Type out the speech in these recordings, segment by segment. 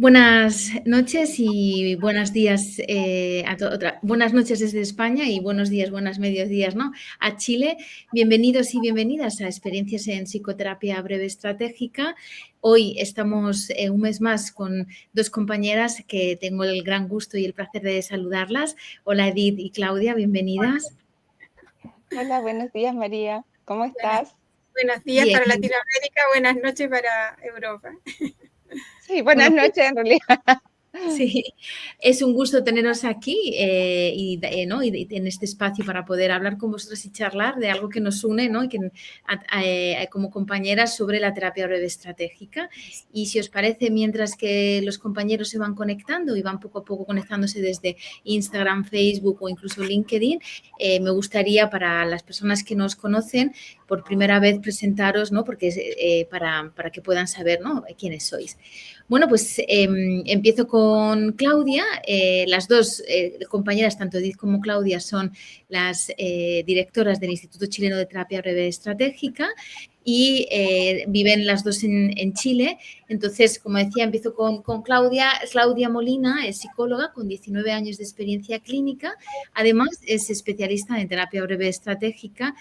Buenas noches y buenos días buenas noches desde España y buenos días, buenas mediodías, ¿no? A Chile. Bienvenidos y bienvenidas a Experiencias en Psicoterapia Breve Estratégica. Hoy estamos un mes más con dos compañeras que tengo el gran gusto y el placer de saludarlas. Hola Edith y Claudia, bienvenidas. Hola, buenos días María, ¿cómo estás? Buenos días Bien. para Latinoamérica, buenas noches para Europa. Sí, buenas Bueno, noches en realidad. sí, es un gusto teneros aquí ¿no? y en este espacio para poder hablar con vosotros y charlar de algo que nos une, ¿no? Y que, como compañeras sobre la terapia breve estratégica. Y si os parece, mientras que los compañeros se van conectando y van poco a poco conectándose desde Instagram, Facebook o incluso LinkedIn, me gustaría para las personas que nos conocen por primera vez presentaros, ¿no? Porque para que puedan saber, ¿no? quiénes sois. Bueno, pues empiezo con Claudia. Las dos compañeras, tanto Edith como Claudia, son las directoras del Instituto Chileno de Terapia Breve Estratégica y viven las dos en Chile. Entonces, como decía, empiezo con Claudia. Claudia Molina es psicóloga con 19 años de experiencia clínica. Además, es especialista en terapia breve estratégica,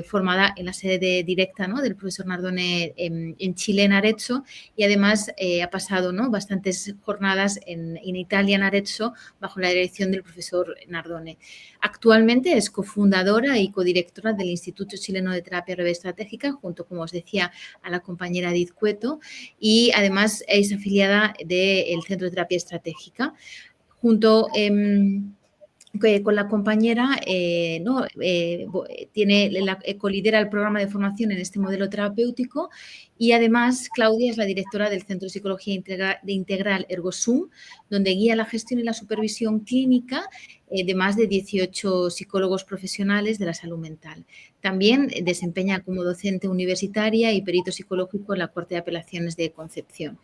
formada en la sede directa, ¿no? del profesor Nardone en Chile, en Arezzo, y además ha pasado, ¿no? bastantes jornadas en Italia, en Arezzo, bajo la dirección del profesor Nardone. Actualmente es cofundadora y codirectora del Instituto Chileno de Terapia Breve Estratégica, junto, como os decía, a la compañera Edith Cueto, y además es afiliada del Centro de Terapia Estratégica. Junto con la compañera, colidera el programa de formación en este modelo terapéutico, y además Claudia es la directora del Centro de Psicología Integral Ergosum, donde guía la gestión y la supervisión clínica de más de 18 psicólogos profesionales de la salud mental. También desempeña como docente universitaria y perito psicológico en la Corte de Apelaciones de Concepción.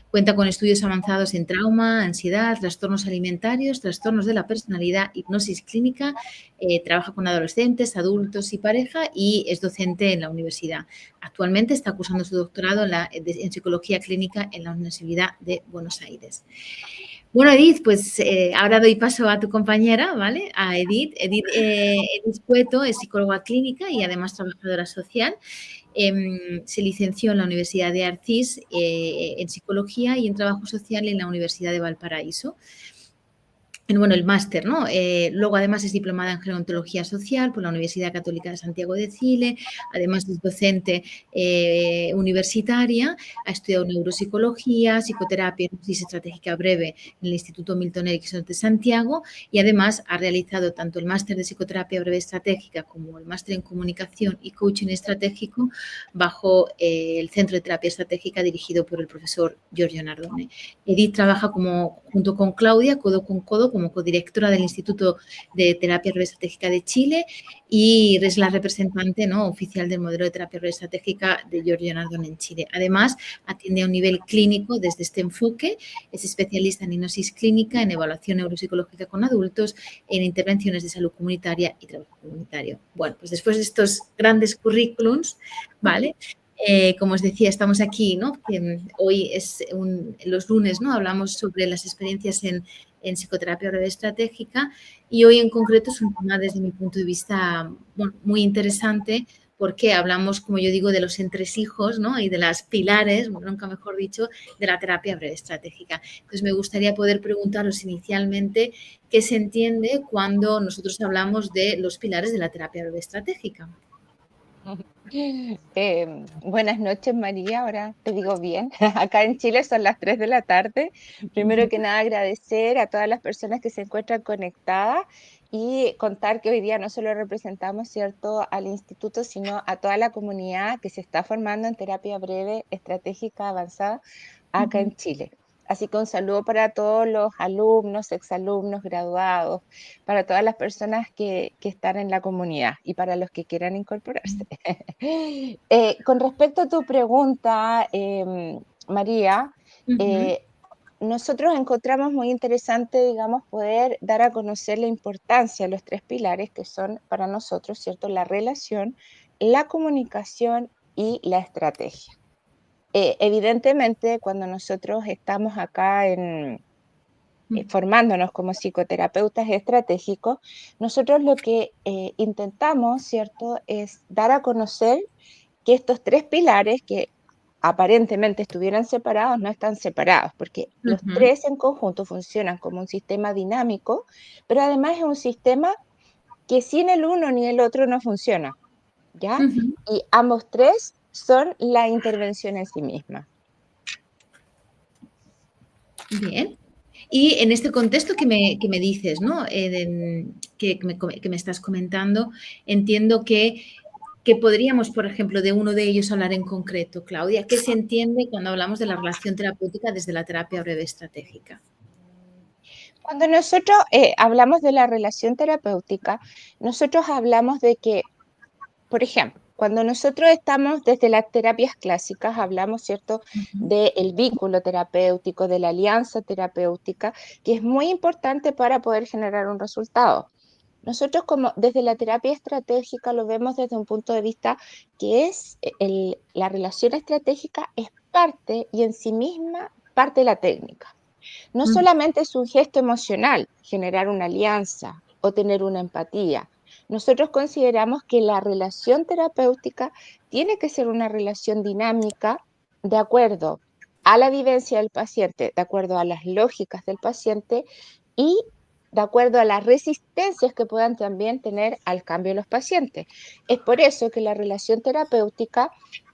Cuenta con estudios avanzados en trauma, ansiedad, trastornos alimentarios, trastornos de la personalidad, hipnosis clínica, trabaja con adolescentes, adultos y pareja, y es docente en la universidad. Actualmente está cursando su doctorado en psicología clínica en la Universidad de Buenos Aires. Bueno, Edith, pues ahora doy paso a tu compañera, ¿vale? A Edith. Edith Cueto es psicóloga clínica y además trabajadora social. Se licenció en la Universidad de Arcis en psicología y en trabajo social en la Universidad de Valparaíso. Bueno, el máster, ¿no? Luego, además, es diplomada en gerontología social por la Universidad Católica de Santiago de Chile. Además, es docente universitaria. Ha estudiado neuropsicología, psicoterapia, hipnosis estratégica breve en el Instituto Milton Erickson de Santiago, y además ha realizado tanto el máster de psicoterapia breve estratégica como el máster en comunicación y coaching estratégico bajo el Centro de Terapia Estratégica dirigido por el profesor Giorgio Nardone. Edith trabaja junto con Claudia, codo con codo, como codirectora del Instituto de Terapia Breve Estratégica de Chile, y es la representante, ¿no? oficial del modelo de terapia breve estratégica de Giorgio Nardone en Chile. Además, atiende a un nivel clínico desde este enfoque, es especialista en hipnosis clínica, en evaluación neuropsicológica con adultos, en intervenciones de salud comunitaria y trabajo comunitario. Bueno, pues después de estos grandes currículums, ¿vale? Como os decía, estamos aquí, ¿no? Que hoy es los lunes, ¿no? Hablamos sobre las experiencias en psicoterapia breve estratégica, y hoy en concreto es un tema desde mi punto de vista muy interesante, porque hablamos, como yo digo, de los entresijos, ¿no? y de las pilares, nunca mejor dicho, de la terapia breve estratégica. Entonces, me gustaría poder preguntaros inicialmente qué se entiende cuando nosotros hablamos de los pilares de la terapia breve estratégica. Buenas noches María, ahora te digo bien. Acá en Chile son las 3 de la tarde. Primero que nada agradecer a todas las personas que se encuentran conectadas y contar que hoy día no solo representamos, ¿cierto?, al instituto, sino a toda la comunidad que se está formando en terapia breve estratégica avanzada acá en Chile. Así que un saludo para todos los alumnos, exalumnos, graduados, para todas las personas que están en la comunidad y para los que quieran incorporarse. Con respecto a tu pregunta, María, nosotros encontramos muy interesante, digamos, poder dar a conocer la importancia de los 3 pilares que son para nosotros, ¿cierto? La relación, la comunicación y la estrategia. evidentemente, cuando nosotros estamos acá formándonos como psicoterapeutas estratégicos, nosotros lo que intentamos, ¿cierto?, es dar a conocer que estos tres pilares que aparentemente estuvieran separados, no están separados, porque los tres en conjunto funcionan como un sistema dinámico, pero además es un sistema que sin el uno ni el otro no funciona, ¿ya? Y ambos tres son la intervención en sí misma. Bien. Y en este contexto que me dices, ¿no? Que me estás comentando, entiendo que podríamos, por ejemplo, de uno de ellos hablar en concreto, Claudia. ¿Qué se entiende cuando hablamos de la relación terapéutica desde la terapia breve estratégica? Cuando nosotros hablamos de la relación terapéutica, nosotros hablamos de que, por ejemplo, cuando nosotros estamos desde las terapias clásicas, hablamos, ¿cierto?, del vínculo terapéutico, de la alianza terapéutica, que es muy importante para poder generar un resultado. Nosotros como desde la terapia estratégica lo vemos desde un punto de vista que es la relación estratégica es parte y en sí misma parte de la técnica. No solamente es un gesto emocional generar una alianza o tener una empatía. Nosotros consideramos que la relación terapéutica tiene que ser una relación dinámica de acuerdo a la vivencia del paciente, de acuerdo a las lógicas del paciente y de acuerdo a las resistencias que puedan también tener al cambio de los pacientes. Es por eso que la relación terapéutica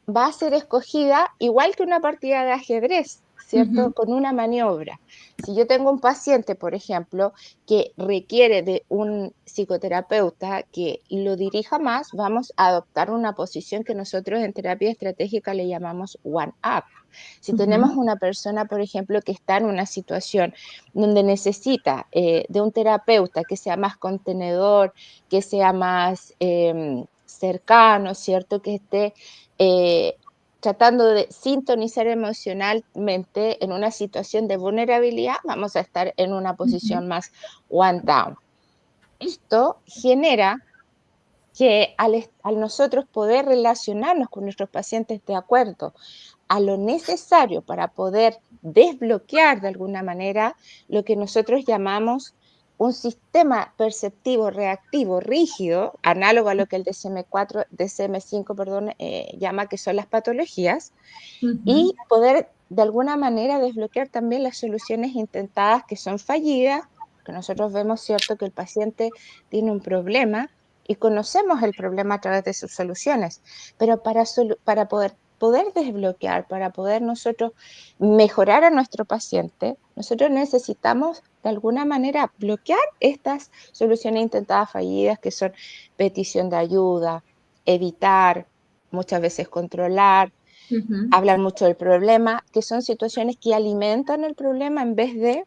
va a ser escogida igual que una partida de ajedrez, ¿cierto? Con una maniobra. Si yo tengo un paciente, por ejemplo, que requiere de un psicoterapeuta que lo dirija más, vamos a adoptar una posición que nosotros en terapia estratégica le llamamos one up. Si tenemos una persona, por ejemplo, que está en una situación donde necesita de un terapeuta que sea más contenedor, que sea más cercano, ¿cierto? Que esté tratando de sintonizar emocionalmente en una situación de vulnerabilidad, vamos a estar en una posición más one down. Esto genera que al nosotros poder relacionarnos con nuestros pacientes de acuerdo a lo necesario para poder desbloquear de alguna manera lo que nosotros llamamos un sistema perceptivo reactivo rígido, análogo a lo que el DSM-5, perdón, llama que son las patologías, y poder de alguna manera desbloquear también las soluciones intentadas que son fallidas, que nosotros vemos, ¿cierto?, que el paciente tiene un problema y conocemos el problema a través de sus soluciones, pero para poder desbloquear, para poder nosotros mejorar a nuestro paciente, nosotros necesitamos de alguna manera bloquear estas soluciones intentadas fallidas, que son petición de ayuda, evitar, muchas veces controlar, hablar mucho del problema, que son situaciones que alimentan el problema en vez de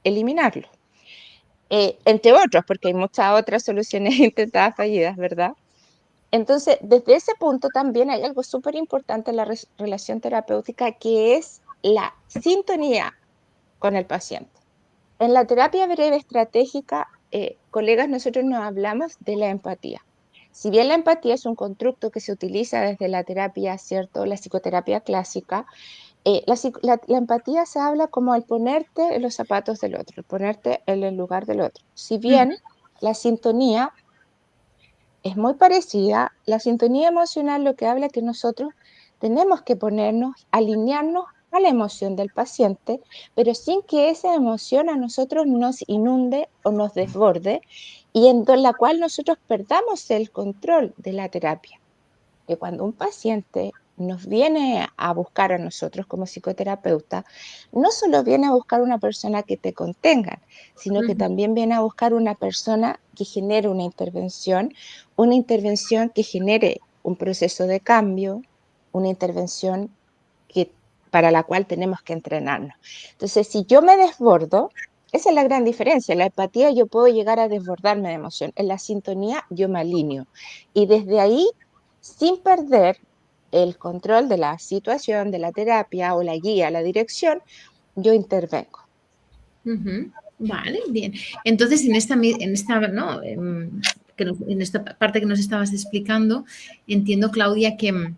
eliminarlo. Entre otros, porque hay muchas otras soluciones intentadas fallidas, ¿verdad? Entonces, desde ese punto también hay algo súper importante en la relación terapéutica, que es la sintonía con el paciente. En la terapia breve estratégica, colegas, nosotros nos hablamos de la empatía. Si bien la empatía es un constructo que se utiliza desde la terapia, ¿cierto?, la psicoterapia clásica, la empatía se habla como el ponerte en los zapatos del otro, el ponerte en el lugar del otro. Si bien la sintonía es muy parecida, la sintonía emocional lo que habla es que nosotros tenemos que ponernos, alinearnos a la emoción del paciente, pero sin que esa emoción a nosotros nos inunde o nos desborde, y en la cual nosotros perdamos el control de la terapia. Que cuando un paciente nos viene a buscar a nosotros como psicoterapeuta, no solo viene a buscar una persona que te contenga, sino que también viene a buscar una persona que genere una intervención que genere un proceso de cambio, una intervención para la cual tenemos que entrenarnos. Entonces, si yo me desbordo, esa es la gran diferencia. En la empatía yo puedo llegar a desbordarme de emoción. En la sintonía yo me alineo. Y desde ahí, sin perder el control de la situación, de la terapia o la guía, la dirección, yo intervengo. Vale, bien. Entonces, en esta ¿no? En esta parte que nos estabas explicando, entiendo, Claudia, que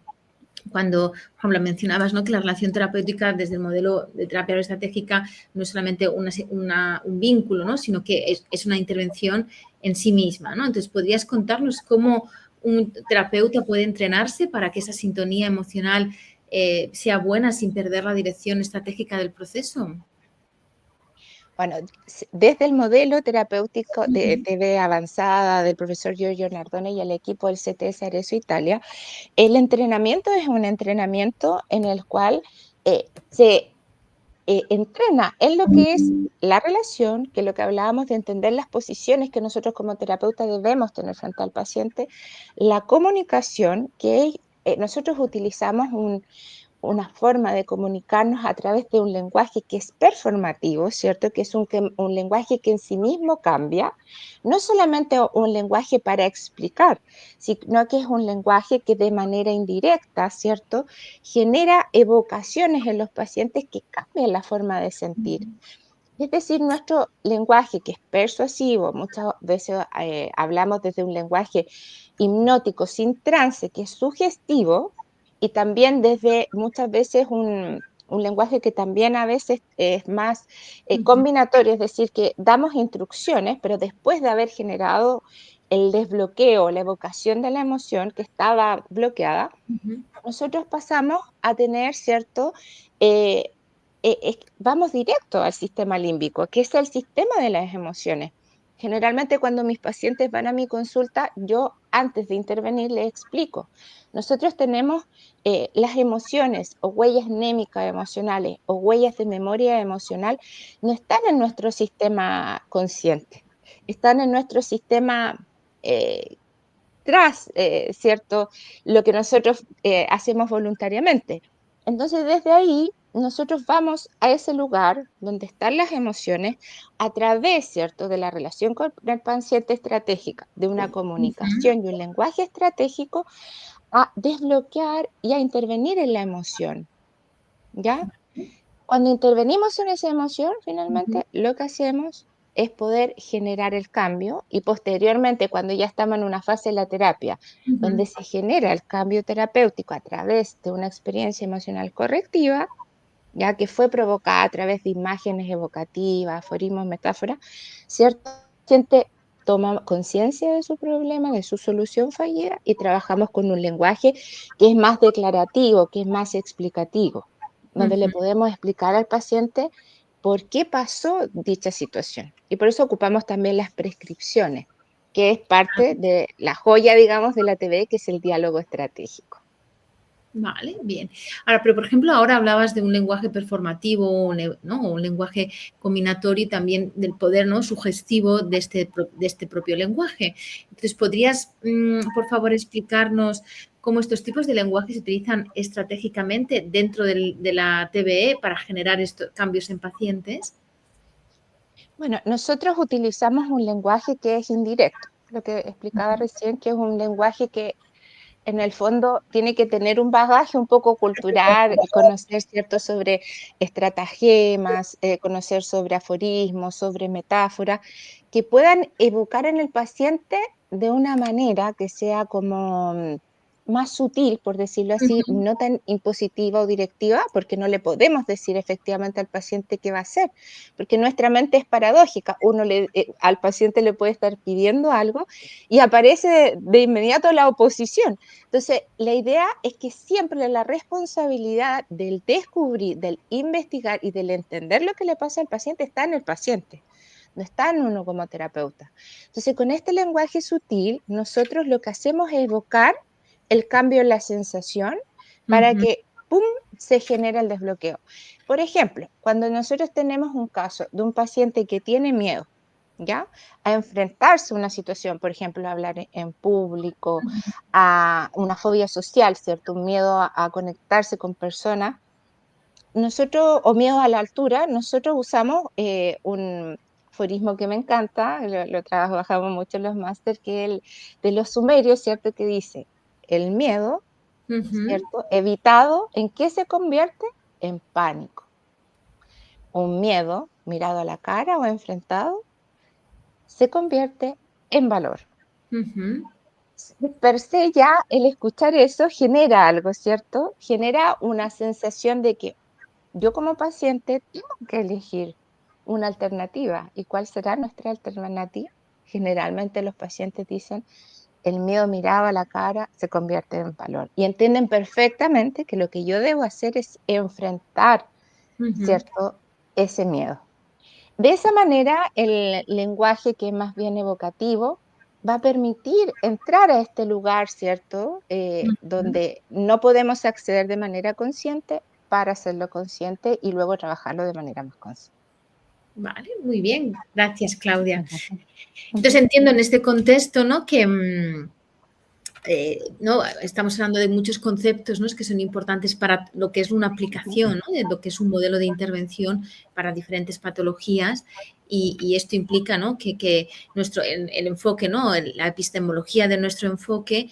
cuando, por ejemplo, mencionabas, ¿no?, que la relación terapéutica desde el modelo de terapia estratégica no es solamente un vínculo, ¿no?, sino que es una intervención en sí misma, ¿no? Entonces, ¿podrías contarnos cómo un terapeuta puede entrenarse para que esa sintonía emocional sea buena sin perder la dirección estratégica del proceso? Bueno, desde el modelo terapéutico de Ujú. TV avanzada del profesor Giorgio Nardone y el equipo del CTS Arezzo Italia, el entrenamiento es un entrenamiento en el cual se entrena en lo que es la relación, que es lo que hablábamos de entender las posiciones que nosotros como terapeutas debemos tener frente al paciente, la comunicación, nosotros utilizamos una forma de comunicarnos a través de un lenguaje que es performativo, ¿cierto? Que es un lenguaje que en sí mismo cambia, no solamente un lenguaje para explicar, sino que es un lenguaje que de manera indirecta, ¿cierto? Genera evocaciones en los pacientes que cambian la forma de sentir. Es decir, nuestro lenguaje, que es persuasivo, muchas veces hablamos desde un lenguaje hipnótico sin trance, que es sugestivo, y también desde muchas veces un lenguaje que también a veces es más Ujú. combinatorio, es decir, que damos instrucciones, pero después de haber generado el desbloqueo, la evocación de la emoción que estaba bloqueada, Ujú. nosotros pasamos a tener, ¿cierto? Eh, Vamos directo al sistema límbico, que es el sistema de las emociones. Generalmente cuando mis pacientes van a mi consulta, yo antes de intervenir les explico. Nosotros tenemos las emociones o huellas némicas emocionales o huellas de memoria emocional, no están en nuestro sistema consciente, están en nuestro sistema eh, tras, ¿cierto? Lo que nosotros hacemos voluntariamente. Entonces, desde ahí, nosotros vamos a ese lugar donde están las emociones a través, ¿cierto?, de la relación con el paciente estratégica, de una Ujú. comunicación y un lenguaje estratégico, a desbloquear y a intervenir en la emoción, ¿ya? Cuando intervenimos en esa emoción, Ujú. finalmente lo que hacemos es poder generar el cambio y posteriormente, cuando ya estamos en una fase de la terapia, Ujú. donde se genera el cambio terapéutico a través de una experiencia emocional correctiva, ya que fue provocada a través de imágenes evocativas, aforismos, metáforas, ¿cierto? El paciente toma conciencia de su problema, de su solución fallida y trabajamos con un lenguaje que es más declarativo, que es más explicativo, donde le Ujú. podemos explicar al paciente por qué pasó dicha situación. Y por eso ocupamos también las prescripciones, que es parte de la joya, digamos, de la TV, que es el diálogo estratégico. Vale, bien. Ahora, pero por ejemplo, ahora hablabas de un lenguaje performativo, ¿no?, o un lenguaje combinatorio y también del poder, ¿no?, sugestivo de este propio lenguaje. Entonces, ¿podrías, por favor, explicarnos cómo estos tipos de lenguaje se utilizan estratégicamente dentro de la TBE para generar estos cambios en pacientes? Bueno, nosotros utilizamos un lenguaje que es indirecto, lo que explicaba Ujú. recién, que es un lenguaje que en el fondo tiene que tener un bagaje un poco cultural, conocer cierto sobre estratagemas, conocer sobre aforismos, sobre metáforas, que puedan evocar en el paciente de una manera que sea como más sutil, por decirlo así, Ujú. no tan impositiva o directiva, porque no le podemos decir efectivamente al paciente qué va a hacer, porque nuestra mente es paradójica. Al paciente le puede estar pidiendo algo y aparece de inmediato la oposición. Entonces, la idea es que siempre la responsabilidad del descubrir, del investigar y del entender lo que le pasa al paciente está en el paciente, no está en uno como terapeuta. Entonces, con este lenguaje sutil, nosotros lo que hacemos es evocar el cambio en la sensación para Ujú. que, ¡pum!, se genere el desbloqueo. Por ejemplo, cuando nosotros tenemos un caso de un paciente que tiene miedo, ¿ya?, a enfrentarse a una situación, por ejemplo, a hablar en público, a una fobia social, ¿cierto? Un miedo a conectarse con personas. Nosotros, o miedo a la altura, nosotros usamos un aforismo que me encanta, lo trabajamos mucho en los máster, que es el de los sumerios, ¿cierto? Que dice, el miedo, Ujú. ¿cierto?, evitado, ¿en qué se convierte? En pánico. Un miedo mirado a la cara o enfrentado se convierte en valor. Ujú. per se ya el escuchar eso genera algo, ¿cierto? Genera una sensación de que yo como paciente tengo que elegir una alternativa. ¿Y cuál será nuestra alternativa? Generalmente los pacientes dicen, el miedo mirado a la cara se convierte en valor. Y entienden perfectamente que lo que yo debo hacer es enfrentar, Ujú. ¿cierto? Ese miedo. De esa manera, el lenguaje que es más bien evocativo va a permitir entrar a este lugar, ¿cierto? Ujú. Donde no podemos acceder de manera consciente para hacerlo consciente y luego trabajarlo de manera más consciente. Vale, muy bien. Gracias, Claudia. Ujú, Entonces ujú, entiendo en este contexto, ¿no? Que ¿no? Estamos hablando de muchos conceptos, ¿no? Que son importantes para lo que es una ujú. aplicación, ¿no? De lo que es un modelo de intervención para diferentes patologías y esto implica, ¿no? Que nuestro, el enfoque, ¿no? La epistemología de nuestro enfoque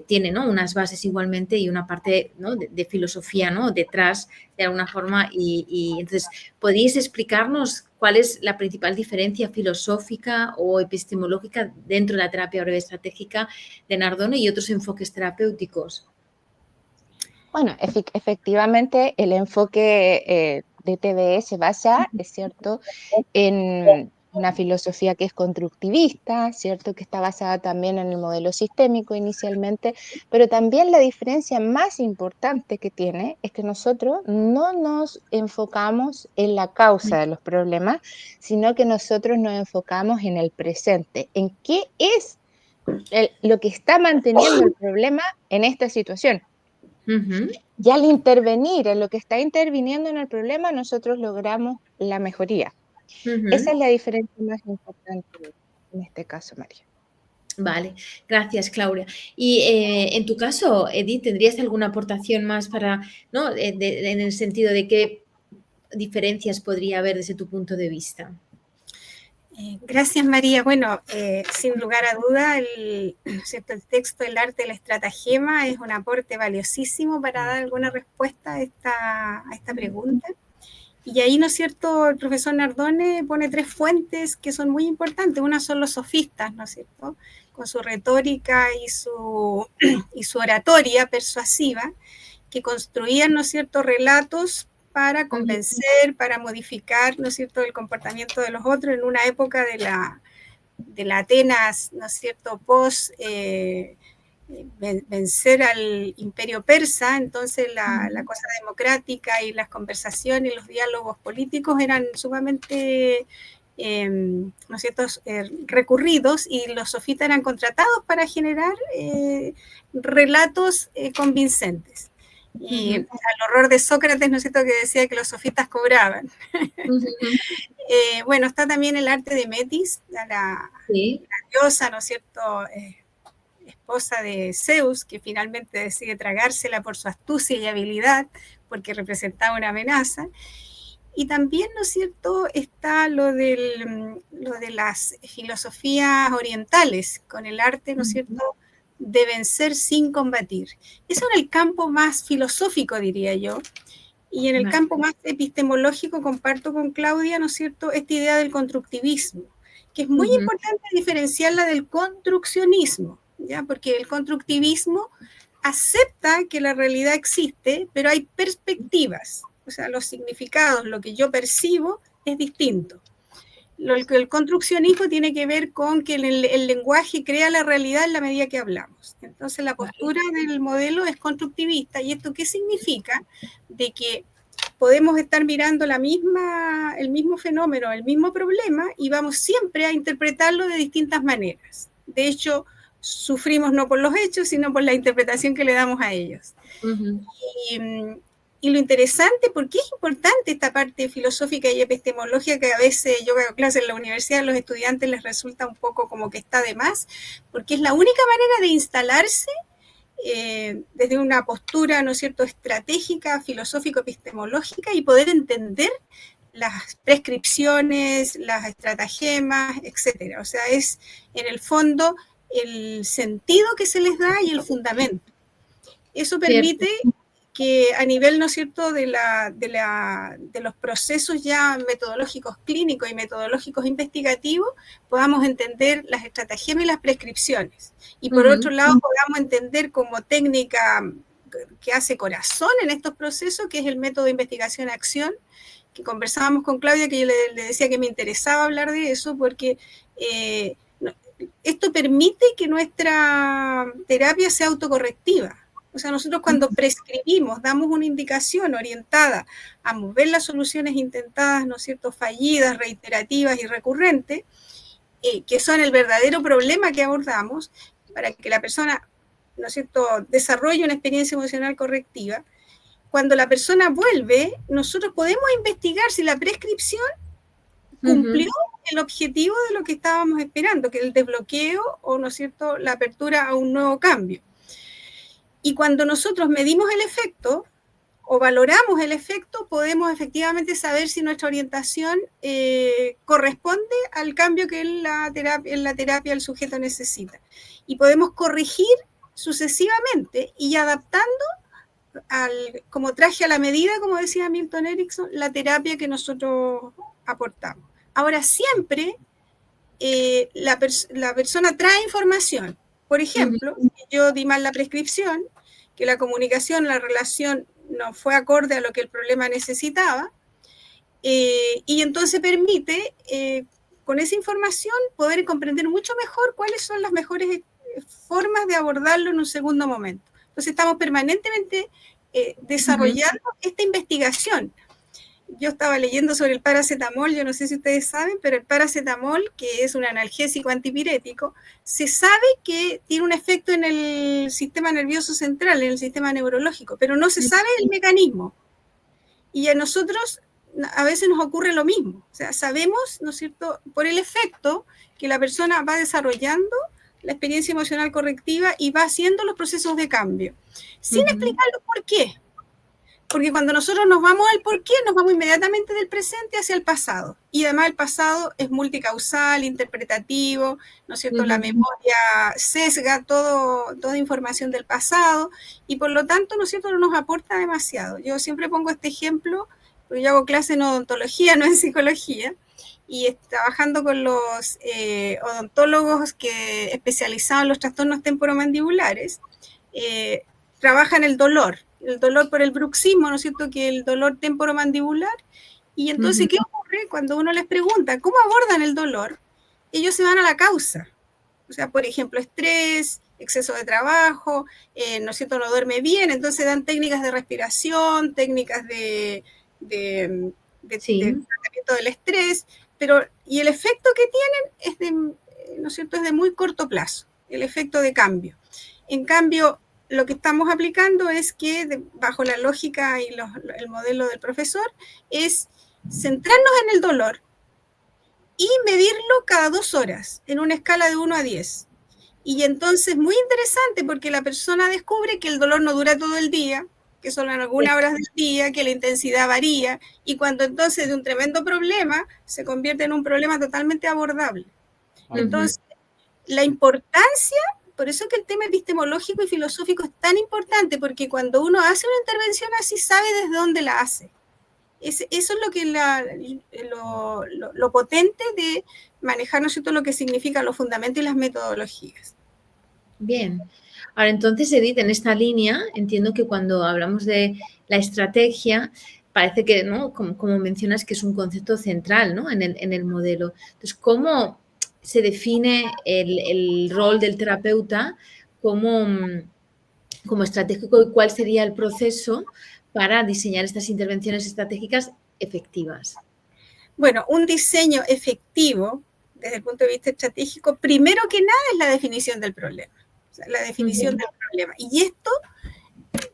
tiene, ¿no? Unas bases igualmente y una parte, ¿no? de filosofía, ¿no? Detrás de alguna forma y entonces, ¿podéis explicarnos cuál es la principal diferencia filosófica o epistemológica dentro de la terapia breve estratégica de Nardone y otros enfoques terapéuticos? Bueno, efectivamente, el enfoque de TBE se basa, es cierto, en una filosofía que es constructivista, ¿cierto? Que está basada también en el modelo sistémico inicialmente, pero también la diferencia más importante que tiene es que nosotros no nos enfocamos en la causa de los problemas, sino que nosotros nos enfocamos en el presente, en qué es lo que está manteniendo el problema en esta situación. Ujú, Y al intervenir en lo que está interviniendo en el problema, nosotros logramos la mejoría. Esa ujú. es la diferencia más importante en este caso, María. Vale, gracias, Claudia. Y en tu caso, Edith, ¿tendrías alguna aportación más para, ¿no? En el sentido de qué diferencias podría haber desde tu punto de vista? Gracias, María. Bueno, sin lugar a duda, ¿no es cierto? El texto El arte de la estratagema es un aporte valiosísimo para dar alguna respuesta a esta pregunta. Y ahí, ¿no es cierto?, el profesor Nardone pone tres fuentes que son muy importantes. Una son los sofistas, ¿no es cierto?, con su retórica y su oratoria persuasiva, que construían, ¿no es cierto?, relatos para Ujú, convencer, para modificar, ¿no es cierto?, el comportamiento de los otros en una época de la Atenas, ¿no es cierto?, vencer al imperio persa. Entonces la ujú. cosa democrática y las conversaciones y los diálogos políticos eran sumamente ¿no es cierto?, recurridos, y los sofistas eran contratados para generar relatos convincentes. Y Ujú, al horror de Sócrates, ¿no es cierto?, que decía que los sofistas cobraban. ujú. Bueno, está también el arte de Metis, la Sí. diosa, ¿no es cierto?, esposa de Zeus, que finalmente decide tragársela por su astucia y habilidad, porque representaba una amenaza. Y también, ¿no es cierto?, está lo de las filosofías orientales, con el arte, ¿no es Ujú. cierto?, de vencer sin combatir. Eso en el campo más filosófico, diría yo. Y en el Vale. campo más epistemológico comparto con Claudia, ¿no es cierto?, esta idea del constructivismo, que es muy Ujú. importante diferenciarla del construccionismo, ¿ya? Porque el constructivismo acepta que la realidad existe, pero hay perspectivas, o sea, los significados, lo que yo percibo es distinto. El construccionismo tiene que ver con que el lenguaje crea la realidad en la medida que hablamos. Entonces, la Vale. postura del modelo es constructivista. ¿Y esto qué significa? De que podemos estar mirando el mismo fenómeno, el mismo problema, y vamos siempre a interpretarlo de distintas maneras. De hecho, sufrimos no por los hechos, sino por la interpretación que le damos a ellos. Ujú. Y, y lo interesante, porque es importante esta parte filosófica y epistemológica, que a veces yo hago clases en la universidad, a los estudiantes les resulta un poco como que está de más, porque es la única manera de instalarse desde una postura, ¿no es cierto?, estratégica, filosófico-epistemológica, y poder entender las prescripciones, las estratagemas, etcétera. O sea, es en el fondo el sentido que se les da y el fundamento. Eso Cierto. permite que a nivel, ¿no es cierto?, de los procesos ya metodológicos clínicos y metodológicos investigativos, podamos entender las estratagemas y las prescripciones. Y por otro lado, podamos entender como técnica que hace corazón en estos procesos, que es el método de investigación-acción, que conversábamos con Claudia, que yo le decía que me interesaba hablar de eso, porque esto permite que nuestra terapia sea autocorrectiva. O sea, nosotros cuando prescribimos, damos una indicación orientada a mover las soluciones intentadas, ¿no es cierto?, fallidas, reiterativas y recurrentes, que son el verdadero problema que abordamos, para que la persona, ¿no es cierto?, desarrolle una experiencia emocional correctiva. Cuando la persona vuelve, nosotros podemos investigar si la prescripción cumplió el objetivo de lo que estábamos esperando, que es el desbloqueo o, ¿no es cierto?, la apertura a un nuevo cambio. Y cuando nosotros medimos el efecto o valoramos el efecto, podemos efectivamente saber si nuestra orientación corresponde al cambio que en la terapia el sujeto necesita. Y podemos corregir sucesivamente y adaptando como traje a la medida, como decía Milton Erickson, la terapia que nosotros aportamos. Ahora, siempre la persona trae información. Por ejemplo, yo di mal la prescripción, que la comunicación, la relación no fue acorde a lo que el problema necesitaba, y entonces permite, con esa información, poder comprender mucho mejor cuáles son las mejores formas de abordarlo en un segundo momento. Entonces estamos permanentemente desarrollando esta investigación. Yo estaba leyendo sobre el paracetamol, yo no sé si ustedes saben, pero el paracetamol, que es un analgésico antipirético, se sabe que tiene un efecto en el sistema nervioso central, en el sistema neurológico, pero no se sabe el mecanismo. Y a nosotros a veces nos ocurre lo mismo. O sea, sabemos, ¿no es cierto?, por el efecto que la persona va desarrollando la experiencia emocional correctiva y va haciendo los procesos de cambio, sin explicarlo por qué. Porque cuando nosotros nos vamos al porqué, nos vamos inmediatamente del presente hacia el pasado. Y además el pasado es multicausal, interpretativo, ¿no es cierto? La memoria sesga toda información del pasado y por lo tanto, ¿no es cierto?, no nos aporta demasiado. Yo siempre pongo este ejemplo, porque yo hago clase en odontología, no en psicología, y trabajando con los odontólogos especializados en los trastornos temporomandibulares, trabajan el dolor por el bruxismo, ¿no es cierto?, que el dolor temporomandibular. Y entonces, ¿qué ocurre cuando uno les pregunta cómo abordan el dolor? Ellos se van a la causa. O sea, por ejemplo, estrés, exceso de trabajo, ¿no es cierto?, no duerme bien, entonces dan técnicas de respiración, técnicas de tratamiento del estrés, y el efecto que tienen ¿no es cierto?, es de muy corto plazo, el efecto de cambio. En cambio, lo que estamos aplicando es que, bajo la lógica y el modelo del profesor, es centrarnos en el dolor y medirlo cada 2 horas, en una escala de 1 a 10. Y entonces, muy interesante, porque la persona descubre que el dolor no dura todo el día, que son algunas horas del día, que la intensidad varía, y cuando entonces de un tremendo problema se convierte en un problema totalmente abordable. Entonces, la importancia... Por eso que el tema epistemológico y filosófico es tan importante, porque cuando uno hace una intervención así, sabe desde dónde la hace. Eso es lo que lo potente de manejar, ¿no es cierto?, lo que significa los fundamentos y las metodologías. Bien. Ahora, entonces, Edith, en esta línea, entiendo que cuando hablamos de la estrategia, parece que, ¿no?, como mencionas, que es un concepto central, ¿no?, en el modelo. Entonces, ¿cómo se define el rol del terapeuta como estratégico y cuál sería el proceso para diseñar estas intervenciones estratégicas efectivas? Bueno, un diseño efectivo desde el punto de vista estratégico, primero que nada es la definición del problema. O sea, la definición del problema. Y esto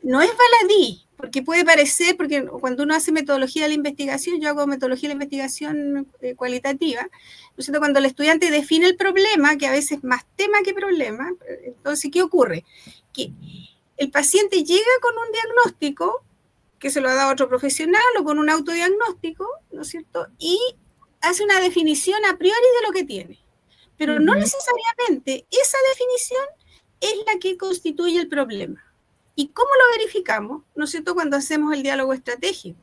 no es baladí, porque puede parecer, porque cuando uno hace metodología de la investigación, yo hago metodología de la investigación cualitativa, ¿no es cierto?, cuando el estudiante define el problema, que a veces es más tema que problema, entonces, ¿qué ocurre? Que el paciente llega con un diagnóstico que se lo ha dado otro profesional o con un autodiagnóstico, ¿no es cierto?, y hace una definición a priori de lo que tiene. Pero no necesariamente esa definición es la que constituye el problema. ¿Y cómo lo verificamos? ¿No es cierto? Cuando hacemos el diálogo estratégico.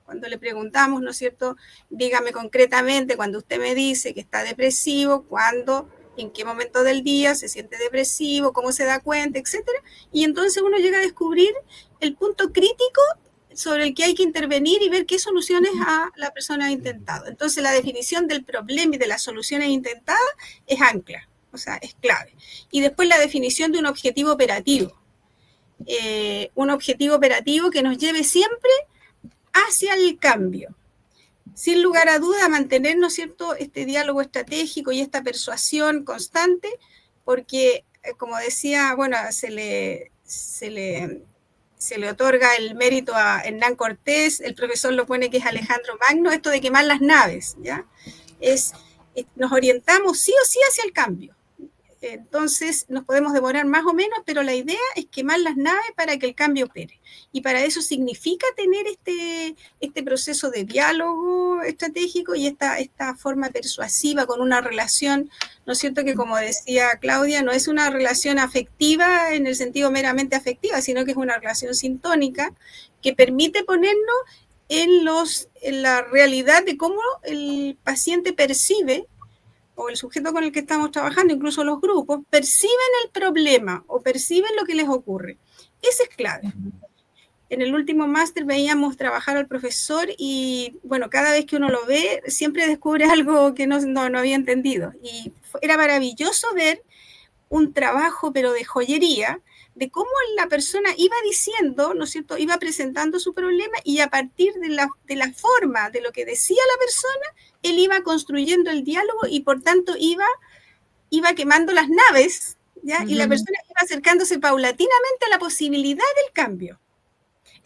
Cuando le preguntamos, ¿no es cierto? Dígame concretamente, cuando usted me dice que está depresivo, cuándo, en qué momento del día se siente depresivo, cómo se da cuenta, etcétera. Y entonces uno llega a descubrir el punto crítico sobre el que hay que intervenir y ver qué soluciones la persona ha intentado. Entonces la definición del problema y de las soluciones intentadas es ancla, o sea, es clave. Y después la definición de un objetivo operativo. Un objetivo operativo que nos lleve siempre hacia el cambio. Sin lugar a duda, mantener, ¿no es cierto?, este diálogo estratégico y esta persuasión constante, porque, como decía, bueno, se le otorga el mérito a Hernán Cortés, el profesor lo pone que es Alejandro Magno, esto de quemar las naves, ¿ya? Nos orientamos sí o sí hacia el cambio. Entonces nos podemos demorar más o menos, pero la idea es quemar las naves para que el cambio opere. Y para eso significa tener este proceso de diálogo estratégico y esta forma persuasiva con una relación, ¿no es cierto? Que como decía Claudia, no es una relación afectiva en el sentido meramente afectiva, sino que es una relación sintónica que permite ponernos en la realidad de cómo el paciente percibe, o el sujeto con el que estamos trabajando, incluso los grupos, perciben el problema o perciben lo que les ocurre. Ese es clave. En el último máster veíamos trabajar al profesor y, bueno, cada vez que uno lo ve, siempre descubre algo que no había entendido. Y era maravilloso ver un trabajo, pero de joyería, de cómo la persona iba diciendo, ¿no es cierto?, iba presentando su problema y a partir de la forma de lo que decía la persona, él iba construyendo el diálogo y por tanto iba quemando las naves, ¿ya? Y la persona iba acercándose paulatinamente a la posibilidad del cambio.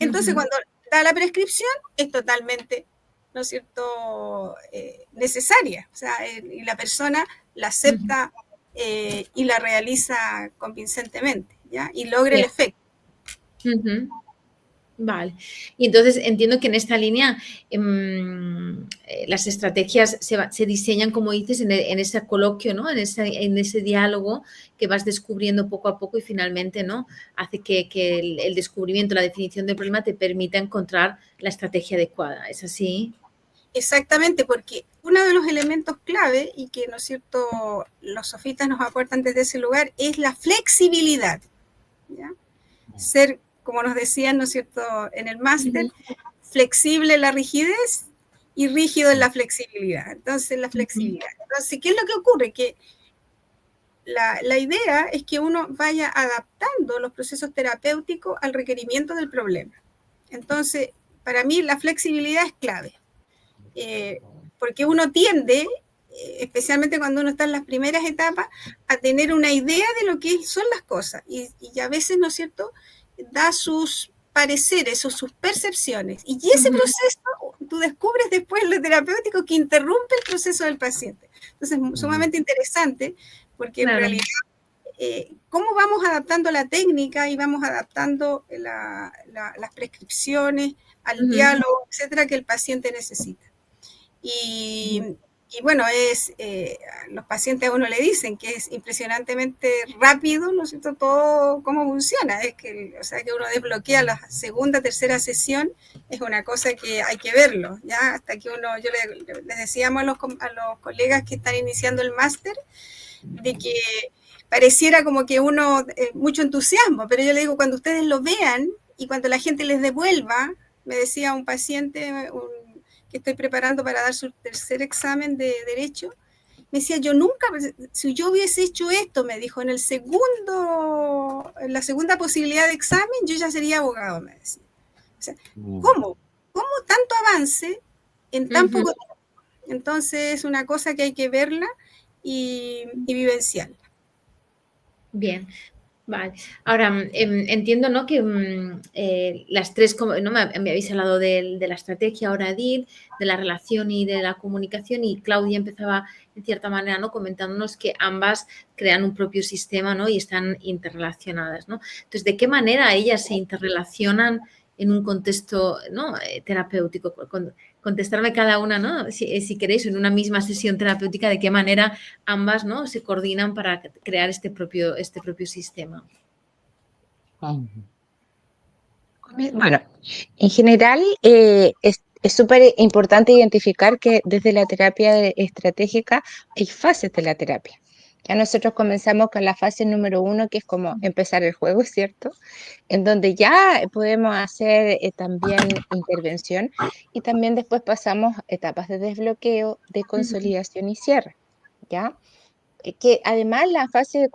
Entonces, cuando da la prescripción, es totalmente, ¿no es cierto?, necesaria. O sea, y la persona la acepta y la realiza convincentemente, ¿ya? Y logra el efecto. Vale. Y entonces entiendo que en esta línea las estrategias se diseñan, como dices, en ese coloquio, ¿no? En ese diálogo que vas descubriendo poco a poco y finalmente, ¿no?, hace que el descubrimiento, la definición del problema te permita encontrar la estrategia adecuada. ¿Es así? Exactamente, porque uno de los elementos clave y que, ¿no es cierto?, los sofistas nos aportan desde ese lugar es la flexibilidad, ¿ya? Ser, como nos decían, ¿no es cierto?, en el máster, flexible en la rigidez y rígido en la flexibilidad. Entonces, la flexibilidad. Entonces, ¿qué es lo que ocurre? Que la idea es que uno vaya adaptando los procesos terapéuticos al requerimiento del problema. Entonces, para mí la flexibilidad es clave. Porque uno tiende, especialmente cuando uno está en las primeras etapas, a tener una idea de lo que son las cosas y a veces, ¿no es cierto?, da sus pareceres o sus percepciones y ese proceso tú descubres después en lo terapéutico que interrumpe el proceso del paciente. Entonces es sumamente interesante porque en realidad cómo vamos adaptando la técnica y vamos adaptando las prescripciones al diálogo, etcétera, que el paciente necesita. Y bueno, los pacientes a uno le dicen que es impresionantemente rápido, ¿no es cierto?, todo cómo funciona. Es que, o sea, que uno desbloquea la segunda, tercera sesión, es una cosa que hay que verlo, ¿ya? Hasta que yo les decíamos a los colegas que están iniciando el máster, de que pareciera como que mucho entusiasmo, pero yo le digo, cuando ustedes lo vean y cuando la gente les devuelva, me decía un paciente, que estoy preparando para dar su tercer examen de Derecho, me decía, si yo hubiese hecho esto, me dijo, en la segunda posibilidad de examen, yo ya sería abogado, me decía. O sea, ¿cómo tanto avance en tan poco tiempo? Entonces, es una cosa que hay que verla y vivenciarla. Bien. Vale. Ahora, entiendo, ¿no?, que las tres, ¿no?, me habéis hablado de la estrategia, ahora Edith, de la relación y de la comunicación, y Claudia empezaba, en cierta manera, ¿no?, comentándonos que ambas crean un propio sistema, ¿no?, y están interrelacionadas, ¿no? Entonces, ¿de qué manera ellas se interrelacionan en un contexto, ¿no?, terapéutico? Contestarme cada una, ¿no?, si queréis, en una misma sesión terapéutica, de qué manera ambas, ¿no?, se coordinan para crear este propio sistema. Bueno, en general es súper importante identificar que desde la terapia estratégica hay fases de la terapia. Ya nosotros comenzamos con la fase número 1, que es como empezar el juego, ¿cierto? En donde ya podemos hacer también intervención y también después pasamos etapas de desbloqueo, de Ujú, consolidación y cierre, ¿ya? Que además la fase de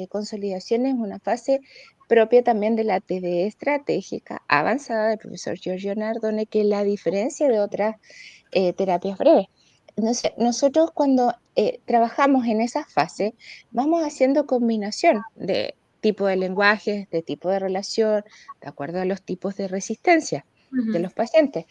consolidación es una fase propia también de la TDE estratégica avanzada del profesor Giorgio Nardone, que la diferencia de otras terapias breves. Entonces, nosotros cuando trabajamos en esa fase, vamos haciendo combinación de tipo de lenguajes, de tipo de relación, de acuerdo a los tipos de resistencia de ujú, los pacientes.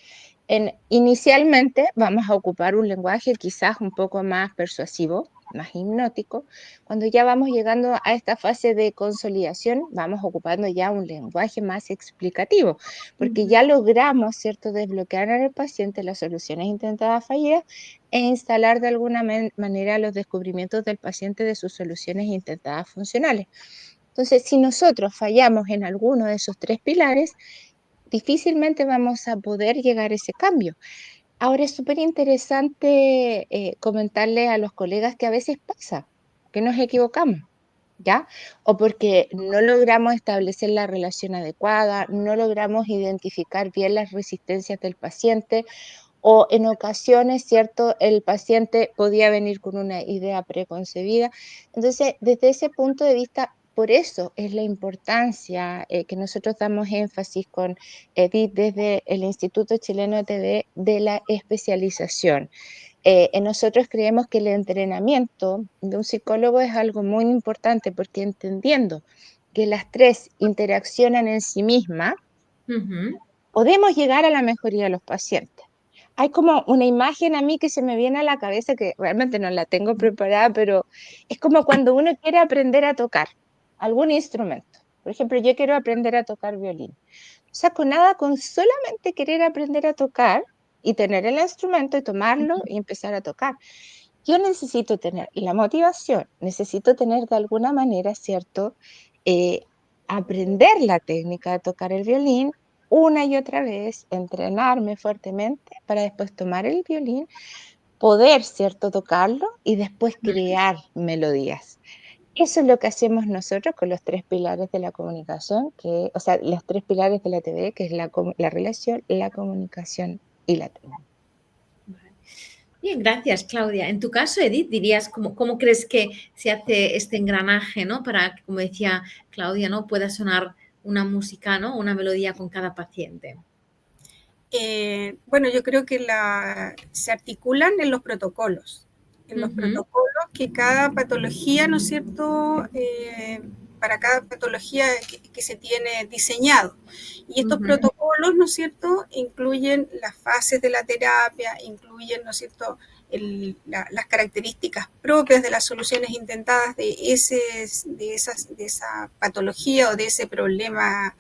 Inicialmente vamos a ocupar un lenguaje quizás un poco más persuasivo, más hipnótico. Cuando ya vamos llegando a esta fase de consolidación, vamos ocupando ya un lenguaje más explicativo, porque ujú, ya logramos, ¿cierto?, desbloquear en el paciente las soluciones intentadas fallidas e instalar de alguna manera los descubrimientos del paciente de sus soluciones intentadas funcionales. Entonces, si nosotros fallamos en alguno de esos tres pilares, difícilmente vamos a poder llegar a ese cambio. Ahora es súper interesante comentarle a los colegas que a veces pasa, que nos equivocamos, ¿ya? O porque no logramos establecer la relación adecuada, no logramos identificar bien las resistencias del paciente, o en ocasiones, ¿cierto? El paciente podía venir con una idea preconcebida. Entonces, desde ese punto de vista, por eso es la importancia que nosotros damos énfasis con Edith desde el Instituto Chileno de TV de la especialización. En nosotros creemos que el entrenamiento de un psicólogo es algo muy importante porque entendiendo que las tres interaccionan en sí mismas, ujú. podemos llegar a la mejoría de los pacientes. Hay como una imagen a mí que se me viene a la cabeza que realmente no la tengo preparada, pero es como cuando uno quiere aprender a tocar algún instrumento. Por ejemplo, yo quiero aprender a tocar violín. No saco nada con solamente querer aprender a tocar y tener el instrumento y tomarlo y empezar a tocar. Yo necesito tener la motivación, necesito tener de alguna manera, ¿cierto? Eh, aprender la técnica de tocar el violín una y otra vez, entrenarme fuertemente para después tomar el violín, poder, ¿cierto?, tocarlo y después crear melodías. Eso es lo que hacemos nosotros con los tres pilares de la comunicación, o sea, los tres pilares de la TV, que es la relación, la comunicación y la técnica. Vale. Bien, gracias, Claudia. En tu caso, Edith, dirías cómo crees que se hace este engranaje, ¿no? Para que, como decía Claudia, ¿no? Pueda sonar una música, ¿no? Una melodía con cada paciente. Bueno, yo creo que se articulan en los Ujú, protocolos que cada patología, ¿no es cierto?, para cada patología que se tiene diseñado. Y estos ujú, protocolos, ¿no es cierto?, incluyen las fases de la terapia, incluyen, ¿no es cierto?, las características propias de las soluciones intentadas de esa patología o de ese problema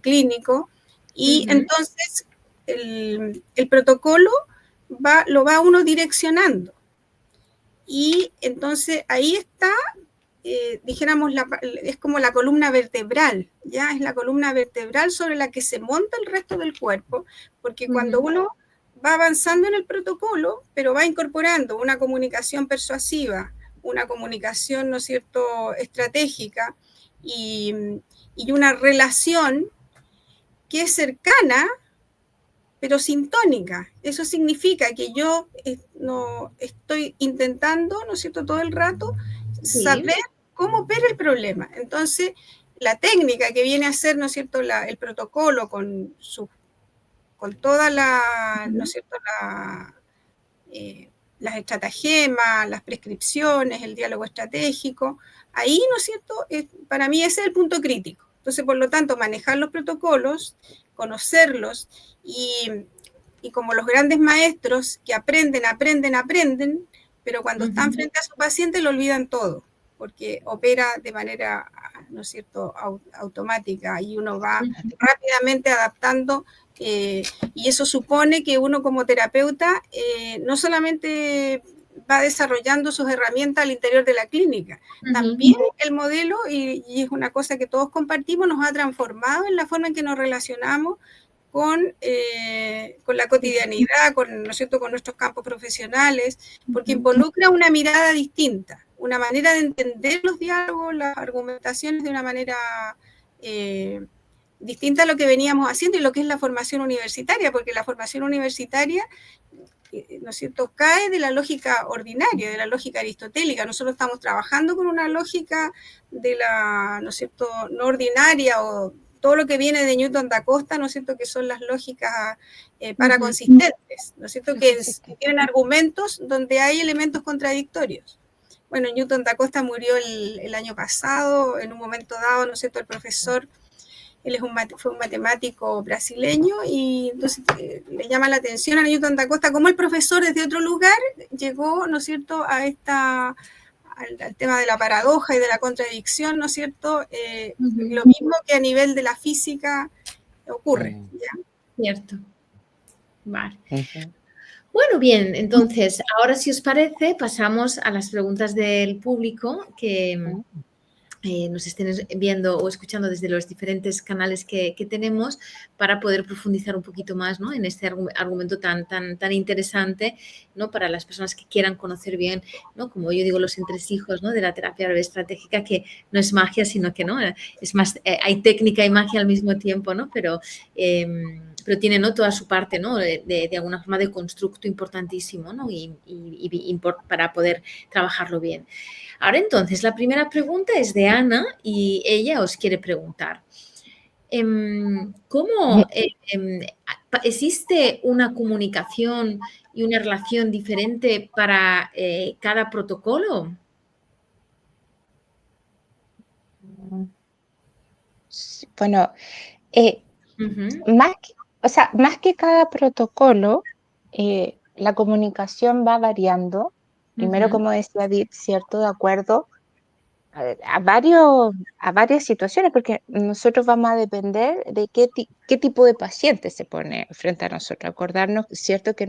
clínico. Y ujú, entonces el protocolo lo va uno direccionando. Y entonces ahí está, dijéramos, es como la columna vertebral, ya es la columna vertebral sobre la que se monta el resto del cuerpo, porque cuando ujú, uno va avanzando en el protocolo, pero va incorporando una comunicación persuasiva, una comunicación, ¿no es cierto?, estratégica y, y una relación que es cercana pero sintónica. Eso significa que yo no estoy intentando, ¿no es cierto?, todo el rato sí, saber cómo ver el problema. Entonces, la técnica que viene a ser, ¿no es cierto?, el protocolo con toda la, ¿no ujú, es cierto?, eh, las estratagemas, las prescripciones, el diálogo estratégico, ahí, ¿no es cierto?, para mí ese es el punto crítico. Entonces, por lo tanto, manejar los protocolos, conocerlos y como los grandes maestros que aprenden, pero cuando están ujú, frente a su paciente lo olvidan todo, porque opera de manera, ¿no es cierto?, automática y uno va ujú. rápidamente adaptando y eso supone que uno como terapeuta no solamente va desarrollando sus herramientas al interior de la clínica. También el modelo, y es una cosa que todos compartimos, nos ha transformado en la forma en que nos relacionamos con la cotidianidad, ¿no es cierto?, con nuestros campos profesionales, porque involucra una mirada distinta, una manera de entender los diálogos, las argumentaciones de una manera distinta a lo que veníamos haciendo y lo que es la formación universitaria, porque la formación universitaria, ¿no es cierto?, cae de la lógica ordinaria, de la lógica aristotélica. Nosotros estamos trabajando con una lógica de la, ¿no es cierto?, no ordinaria, o todo lo que viene de Newton da Costa, ¿no es cierto?, que son las lógicas paraconsistentes, ¿no es cierto?, que tienen argumentos donde hay elementos contradictorios. Bueno, Newton da Costa murió el año pasado, en un momento dado, ¿no es cierto?, el profesor, él fue un matemático brasileño, y entonces le llama la atención a Newton da Costa cómo el profesor desde otro lugar llegó, ¿no es cierto?, al tema de la paradoja y de la contradicción, ¿no es cierto?, lo mismo que a nivel de la física ocurre, ¿ya? Cierto. Vale. Bueno, bien, entonces, ahora si os parece, pasamos a las preguntas del público que nos estén viendo o escuchando desde los diferentes canales que tenemos, para poder profundizar un poquito más, ¿no?, en este argumento tan interesante, ¿no?, para las personas que quieran conocer bien, ¿no?, como yo digo, los entresijos, ¿no?, de la terapia breve estratégica, que no es magia, sino que, ¿no?, es más, hay técnica y magia al mismo tiempo, ¿no?, pero tiene, ¿no?, toda su parte, ¿no?, de alguna forma de constructo importantísimo, ¿no?, y para poder trabajarlo bien. Ahora, entonces, la primera pregunta es de Ana, y ella os quiere preguntar, ¿cómo existe una comunicación y una relación diferente para cada protocolo? Bueno, más que cada protocolo, la comunicación va variando. Primero, como decía Edith, ¿cierto?, de acuerdo a varias situaciones, porque nosotros vamos a depender de qué tipo de paciente se pone frente a nosotros. Acordarnos, ¿cierto?, que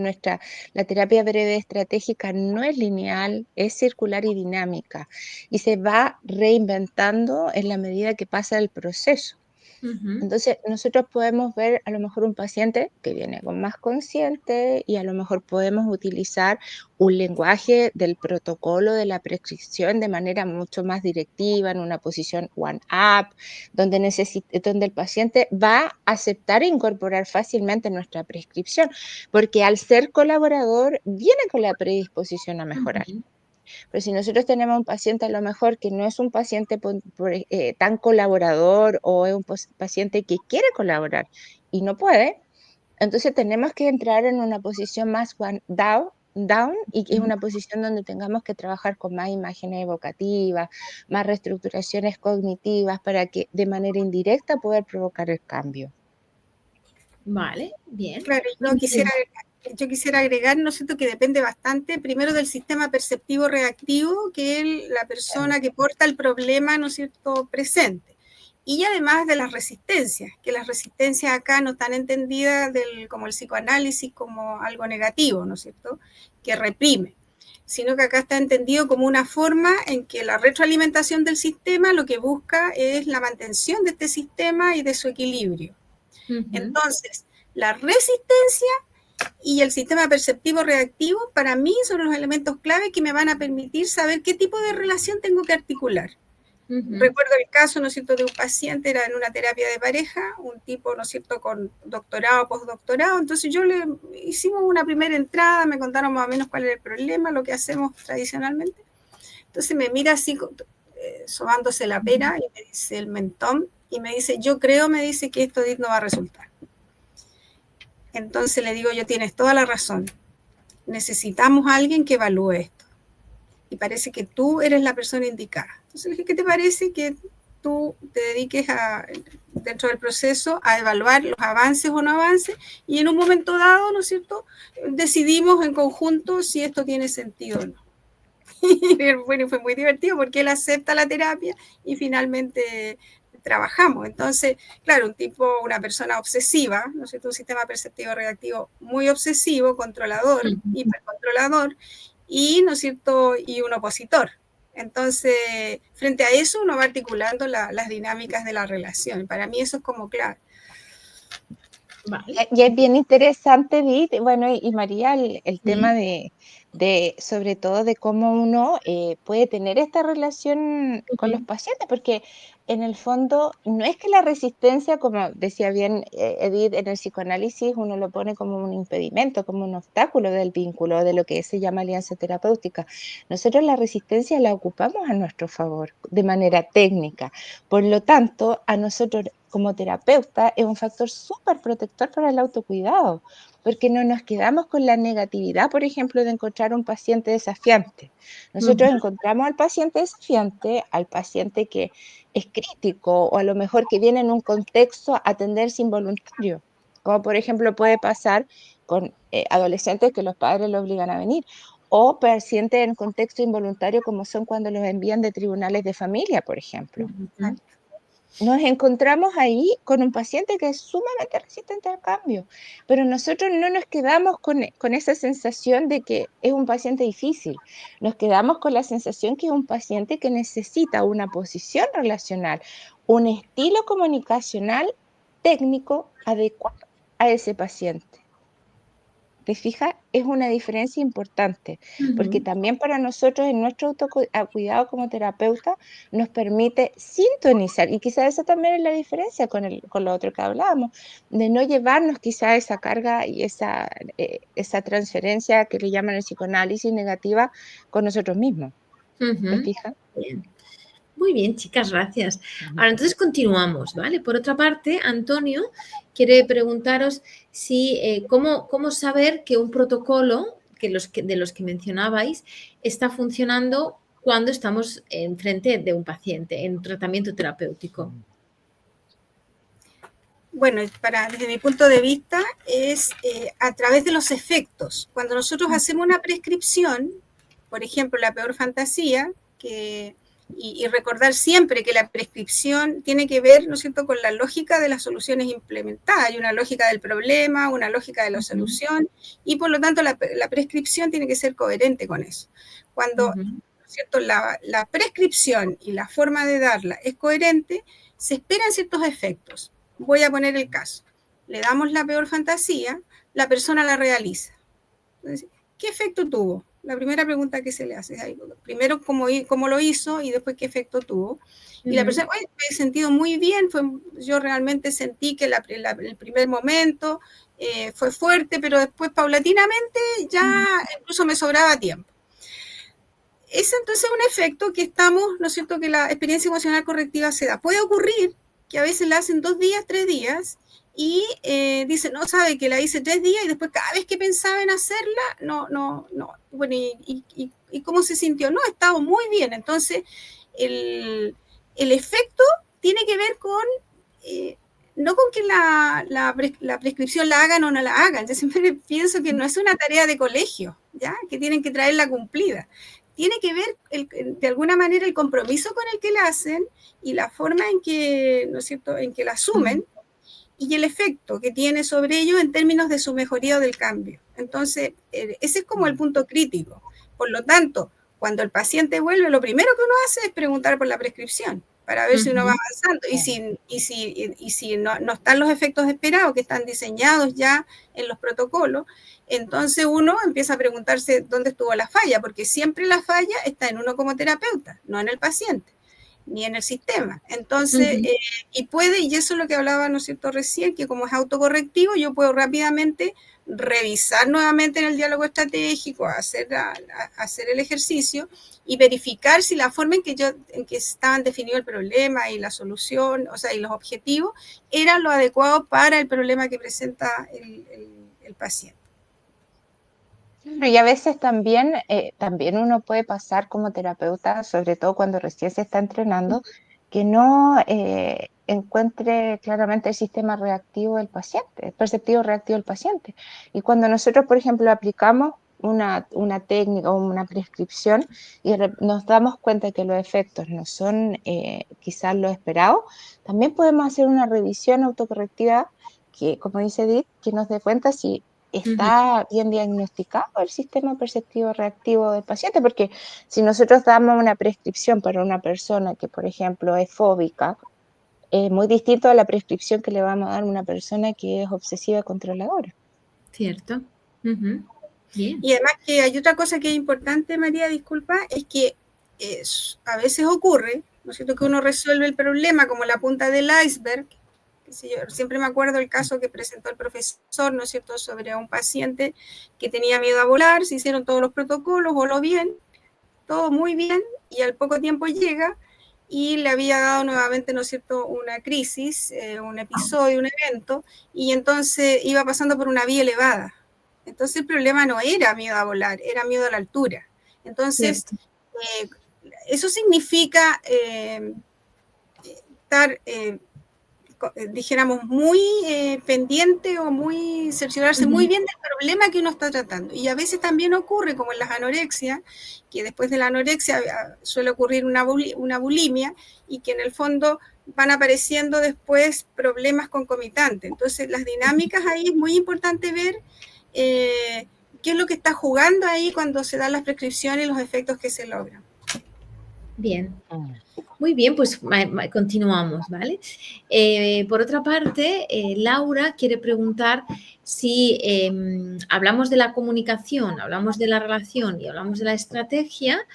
la terapia breve estratégica no es lineal, es circular y dinámica, y se va reinventando en la medida que pasa el proceso. Entonces, nosotros podemos ver a lo mejor un paciente que viene con más consciente, y a lo mejor podemos utilizar un lenguaje del protocolo de la prescripción de manera mucho más directiva, en una posición one up, donde el paciente va a aceptar e incorporar fácilmente nuestra prescripción, porque al ser colaborador viene con la predisposición a mejorar. Pero si nosotros tenemos un paciente a lo mejor que no es un paciente tan colaborador, o es un paciente que quiere colaborar y no puede, entonces tenemos que entrar en una posición más one down, y que es una posición donde tengamos que trabajar con más imágenes evocativas, más reestructuraciones cognitivas, para que de manera indirecta poder provocar el cambio. Vale, bien. Claro, yo quisiera agregar, ¿no es cierto?, que depende bastante, primero, del sistema perceptivo reactivo, que es la persona que porta el problema, ¿no es cierto?, presente. Y además de las resistencias, que las resistencias acá no están entendidas como el psicoanálisis como algo negativo, ¿no es cierto?, que reprime, sino que acá está entendido como una forma en que la retroalimentación del sistema lo que busca es la mantención de este sistema y de su equilibrio. Entonces, la resistencia y el sistema perceptivo reactivo, para mí, son los elementos clave que me van a permitir saber qué tipo de relación tengo que articular. Recuerdo el caso, ¿no es cierto?, de un paciente, era en una terapia de pareja, un tipo, ¿no es cierto?, con doctorado, postdoctorado. Entonces hicimos una primera entrada, me contaron más o menos cuál era el problema, lo que hacemos tradicionalmente. Entonces me mira así, sobándose la pera, y me dice el mentón, y me dice, yo creo, me dice, que esto no va a resultar. Entonces le digo yo, tienes toda la razón, necesitamos a alguien que evalúe esto, y parece que tú eres la persona indicada. Entonces le dije, ¿qué te parece que tú te dediques dentro del proceso a evaluar los avances o no avances, y en un momento dado, ¿no es cierto?, decidimos en conjunto si esto tiene sentido o no? Bueno, fue muy divertido porque él acepta la terapia y finalmente trabajamos. Entonces, claro, una persona obsesiva, ¿no es cierto?, un sistema perceptivo reactivo muy obsesivo, controlador, hipercontrolador, y, ¿no es cierto?, y un opositor. Entonces, frente a eso, uno va articulando las dinámicas de la relación. Para mí eso es como clave. Vale. Y es bien interesante, Edith, bueno, y María, el tema de, sobre todo, de cómo uno puede tener esta relación con los pacientes, porque en el fondo no es que la resistencia, como decía bien Edith, en el psicoanálisis uno lo pone como un impedimento, como un obstáculo del vínculo, de lo que se llama alianza terapéutica. Nosotros la resistencia la ocupamos a nuestro favor, de manera técnica. Por lo tanto, a nosotros como terapeuta es un factor súper protector para el autocuidado, porque no nos quedamos con la negatividad, por ejemplo, de encontrar un paciente desafiante. Nosotros encontramos al paciente desafiante, al paciente que es crítico o a lo mejor que viene en un contexto a atenderse involuntario, como por ejemplo puede pasar con adolescentes que los padres lo obligan a venir, o pacientes en contexto involuntario como son cuando los envían de tribunales de familia, por ejemplo. Nos encontramos ahí con un paciente que es sumamente resistente al cambio, pero nosotros no nos quedamos con esa sensación de que es un paciente difícil, nos quedamos con la sensación que es un paciente que necesita una posición relacional, un estilo comunicacional técnico adecuado a ese paciente. ¿Te fijas? Es una diferencia importante, porque también para nosotros en nuestro autocuidado como terapeuta nos permite sintonizar, y quizás esa también es la diferencia con lo otro que hablábamos, de no llevarnos quizás esa carga y esa transferencia que le llaman el psicoanálisis negativa con nosotros mismos. ¿Te fijas? Bien. Muy bien, chicas, gracias. Ahora, entonces continuamos, ¿vale? Por otra parte, Antonio quiere preguntaros si, cómo saber que un protocolo de los que mencionabais está funcionando cuando estamos enfrente de un paciente en tratamiento terapéutico. Bueno, desde mi punto de vista, es a través de los efectos. Cuando nosotros hacemos una prescripción, por ejemplo, la peor fantasía, y recordar siempre que la prescripción tiene que ver, ¿no es cierto?, con la lógica de las soluciones implementadas. Hay una lógica del problema, una lógica de la solución, y por lo tanto la prescripción tiene que ser coherente con eso. Cuando, ¿no es cierto?, la prescripción y la forma de darla es coherente, se esperan ciertos efectos. Voy a poner el caso. Le damos la peor fantasía, la persona la realiza. Entonces, ¿qué efecto tuvo? La primera pregunta que se le hace es ahí. Primero, ¿cómo lo hizo? Y después, ¿qué efecto tuvo? Y la persona, me he sentido muy bien. Yo realmente sentí que el primer momento fue fuerte, pero después, paulatinamente, ya incluso me sobraba tiempo. Es entonces un efecto que estamos, ¿no es cierto?, que la experiencia emocional correctiva se da. Puede ocurrir que a veces la hacen 2 días, 3 días, y dicen, no, sabe que la hice 3 días y después cada vez que pensaba en hacerla, no. Bueno, ¿y cómo se sintió? No, estaba muy bien. Entonces, el efecto tiene que ver con, no con que la prescripción la hagan o no la hagan. Yo siempre pienso que no es una tarea de colegio, ¿ya?, que tienen que traerla cumplida. Tiene que ver, de alguna manera, el compromiso con el que la hacen y la forma en que, ¿no es cierto?, en que la asumen, y el efecto que tiene sobre ellos en términos de su mejoría o del cambio. Entonces, ese es como el punto crítico. Por lo tanto, cuando el paciente vuelve, lo primero que uno hace es preguntar por la prescripción para ver si uno va avanzando. Y si no están los efectos esperados, que están diseñados ya en los protocolos, entonces uno empieza a preguntarse dónde estuvo la falla, porque siempre la falla está en uno como terapeuta, no en el paciente ni en el sistema. Entonces, y eso es lo que hablaba, ¿no es cierto?, recién, que como es autocorrectivo, yo puedo rápidamente revisar nuevamente en el diálogo estratégico, hacer el ejercicio y verificar si la forma en que estaban definidos el problema y la solución, o sea, y los objetivos, eran lo adecuado para el problema que presenta el paciente. Y a veces también uno puede pasar como terapeuta, sobre todo cuando recién se está entrenando, que no encuentre claramente el sistema reactivo del paciente, el perceptivo reactivo del paciente. Y cuando nosotros, por ejemplo, aplicamos una técnica o una prescripción y nos damos cuenta que los efectos no son quizás lo esperado, también podemos hacer una revisión autocorrectiva que, como dice Edith, que nos dé cuenta si está bien diagnosticado el sistema perceptivo reactivo del paciente, porque si nosotros damos una prescripción para una persona que, por ejemplo, es fóbica, es muy distinto a la prescripción que le vamos a dar a una persona que es obsesiva controladora. Cierto. Bien. Y además que hay otra cosa que es importante, María, disculpa, es que a veces ocurre, ¿no es cierto?, que uno resuelve el problema como la punta del iceberg. Yo siempre me acuerdo el caso que presentó el profesor, ¿no es cierto?, sobre un paciente que tenía miedo a volar, se hicieron todos los protocolos, voló bien, todo muy bien, y al poco tiempo llega y le había dado nuevamente, ¿no es cierto?, una crisis, un episodio, un evento, y entonces iba pasando por una vía elevada. Entonces el problema no era miedo a volar, era miedo a la altura. Entonces, eso significa estar, dijéramos, muy pendiente o muy cerciorarse muy bien del problema que uno está tratando. Y a veces también ocurre, como en las anorexias, que después de la anorexia suele ocurrir una bulimia y que en el fondo van apareciendo después problemas concomitantes. Entonces, las dinámicas ahí es muy importante ver qué es lo que está jugando ahí cuando se dan las prescripciones y los efectos que se logran. Bien. Muy bien, pues continuamos, ¿vale? Por otra parte, Laura quiere preguntar si hablamos de la comunicación, hablamos de la relación y hablamos de la estrategia,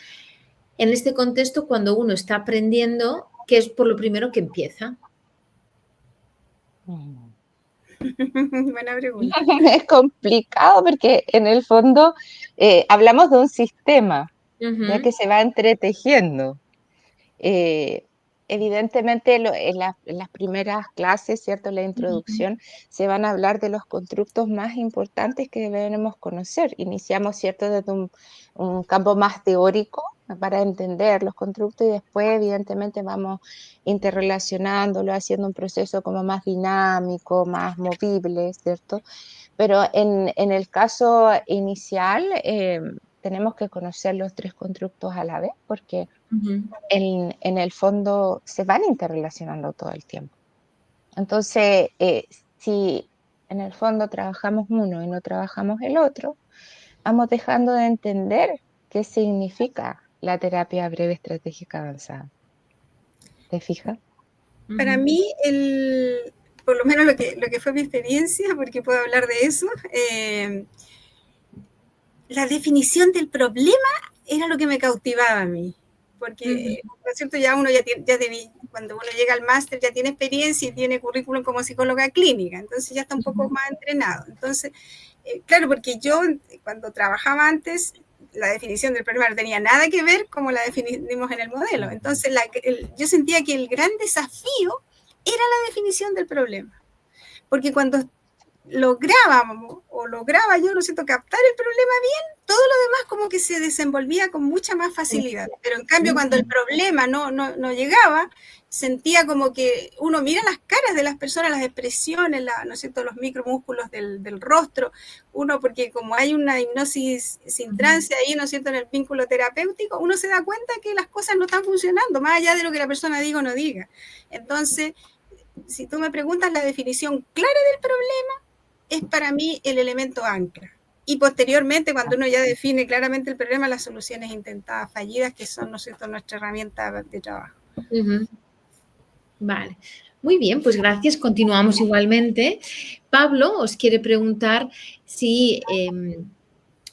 en este contexto, cuando uno está aprendiendo, ¿qué es por lo primero que empieza? Buena pregunta. Es complicado porque en el fondo hablamos de un sistema ya que se va entretejiendo. Evidentemente en las primeras clases, ¿cierto? La introducción, se van a hablar de los constructos más importantes que debemos conocer. Iniciamos, ¿cierto? Desde un campo más teórico para entender los constructos y después, evidentemente, vamos interrelacionándolo, haciendo un proceso como más dinámico, más movible, ¿cierto? Pero en el caso inicial, tenemos que conocer los tres constructos a la vez porque en el fondo se van interrelacionando todo el tiempo. Entonces, si en el fondo trabajamos uno y no trabajamos el otro, vamos dejando de entender qué significa la terapia breve estratégica avanzada. ¿Te fijas? Para mí, por lo menos lo que fue mi experiencia, porque puedo hablar de eso, la definición del problema era lo que me cautivaba a mí. Porque, ¿no es cierto? Ya uno cuando uno llega al máster ya tiene experiencia y tiene currículum como psicóloga clínica, entonces ya está un poco más entrenado. Entonces, claro, porque yo cuando trabajaba antes, la definición del problema no tenía nada que ver como la definimos en el modelo. Entonces, yo sentía que el gran desafío era la definición del problema. Porque cuando lográbamos, o lograba yo, ¿no es cierto?, captar el problema bien, todo lo demás como que se desenvolvía con mucha más facilidad. Pero en cambio, cuando el problema no llegaba, sentía como que uno mira las caras de las personas, las expresiones, ¿no es cierto?, los micromúsculos del rostro, uno, porque como hay una hipnosis sin trance ahí, ¿no es cierto?, en el vínculo terapéutico, uno se da cuenta que las cosas no están funcionando, más allá de lo que la persona diga o no diga. Entonces, si tú me preguntas, la definición clara del problema es para mí el elemento ancla. Y posteriormente, cuando uno ya define claramente el problema, las soluciones intentadas fallidas, que son, ¿no es cierto?, nuestra herramienta de trabajo. Vale. Muy bien, pues gracias. Continuamos igualmente. Pablo os quiere preguntar si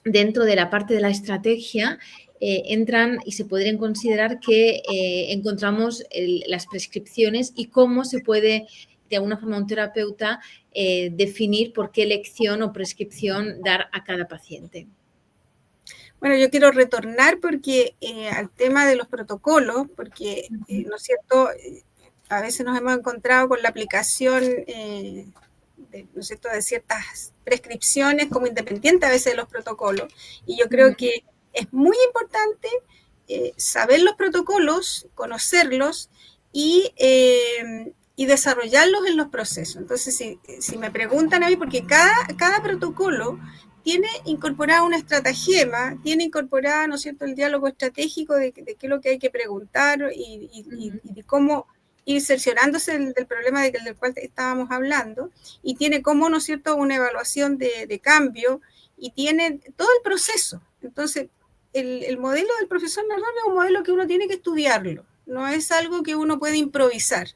dentro de la parte de la estrategia entran y se podrían considerar que encontramos las prescripciones y cómo se puede, de alguna forma, un terapeuta definir por qué elección o prescripción dar a cada paciente. Bueno, yo quiero retornar porque al tema de los protocolos, porque, ¿no es cierto?, a veces nos hemos encontrado con la aplicación, ¿no es cierto?, de ciertas prescripciones como independiente a veces de los protocolos. Y yo creo que es muy importante saber los protocolos, conocerlos y desarrollarlos en los procesos. Entonces, si me preguntan a mí, porque cada protocolo tiene incorporada una estratagema, tiene incorporada, ¿no es cierto?, el diálogo estratégico de qué es lo que hay que preguntar y de cómo ir cerciorándose del problema del cual estábamos hablando, y tiene como, ¿no es cierto?, una evaluación de cambio, y tiene todo el proceso. Entonces, el modelo del profesor Nardone es un modelo que uno tiene que estudiarlo, no es algo que uno puede improvisar.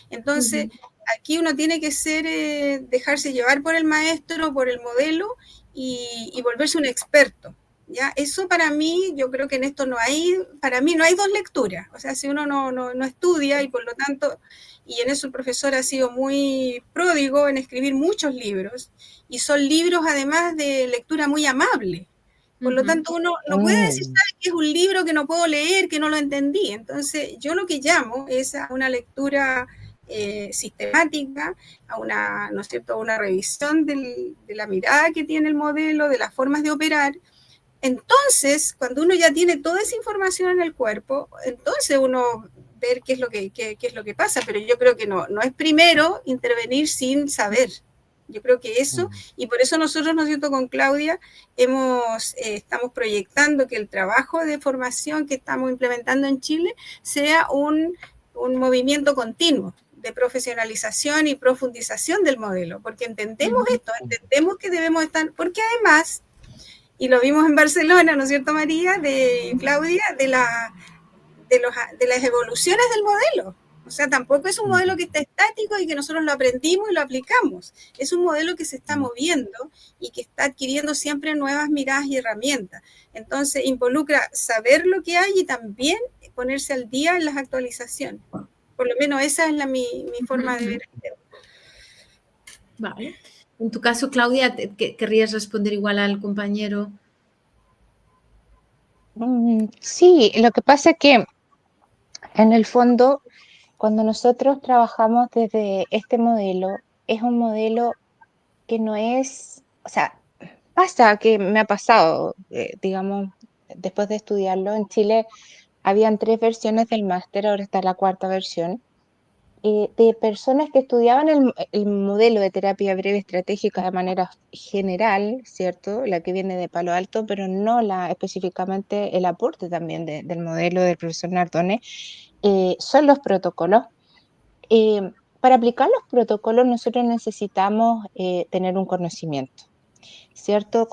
Entonces, aquí uno tiene que dejarse llevar por el maestro, por el modelo, y volverse un experto. ¿Ya? Eso para mí, yo creo que en esto para mí no hay dos lecturas. O sea, si uno no estudia, y por lo tanto, y en eso el profesor ha sido muy pródigo en escribir muchos libros, y son libros además de lectura muy amable. Por lo tanto, uno no puede decir, ¿sabes?, que es un libro que no puedo leer, que no lo entendí. Entonces, yo lo que llamo es a una lectura sistemática, a una, ¿no es cierto?, a una revisión de la mirada que tiene el modelo, de las formas de operar. Entonces, cuando uno ya tiene toda esa información en el cuerpo, entonces uno ver qué es lo que pasa, pero yo creo que no es primero intervenir sin saber. Yo creo que eso, y por eso nosotros, ¿no es cierto?, con Claudia estamos proyectando que el trabajo de formación que estamos implementando en Chile sea un movimiento continuo de profesionalización y profundización del modelo, porque entendemos esto, entendemos que debemos estar, porque además, y lo vimos en Barcelona, ¿no es cierto, María, de Claudia, de las evoluciones del modelo. O sea, tampoco es un modelo que está estático y que nosotros lo aprendimos y lo aplicamos. Es un modelo que se está moviendo y que está adquiriendo siempre nuevas miradas y herramientas. Entonces, involucra saber lo que hay y también ponerse al día en las actualizaciones. Por lo menos esa es mi forma de ver el tema. Vale. En tu caso, Claudia, ¿querrías responder igual al compañero? Sí, lo que pasa es que en el fondo, cuando nosotros trabajamos desde este modelo, es un modelo que no es, o sea, pasa que me ha pasado, digamos, después de estudiarlo, en Chile habían 3 versiones del máster, ahora está la 4ª versión, de personas que estudiaban el modelo de terapia breve estratégica de manera general, ¿cierto? La que viene de Palo Alto, pero no específicamente el aporte también del modelo del profesor Nardone, son los protocolos. Para aplicar los protocolos nosotros necesitamos tener un conocimiento, ¿cierto?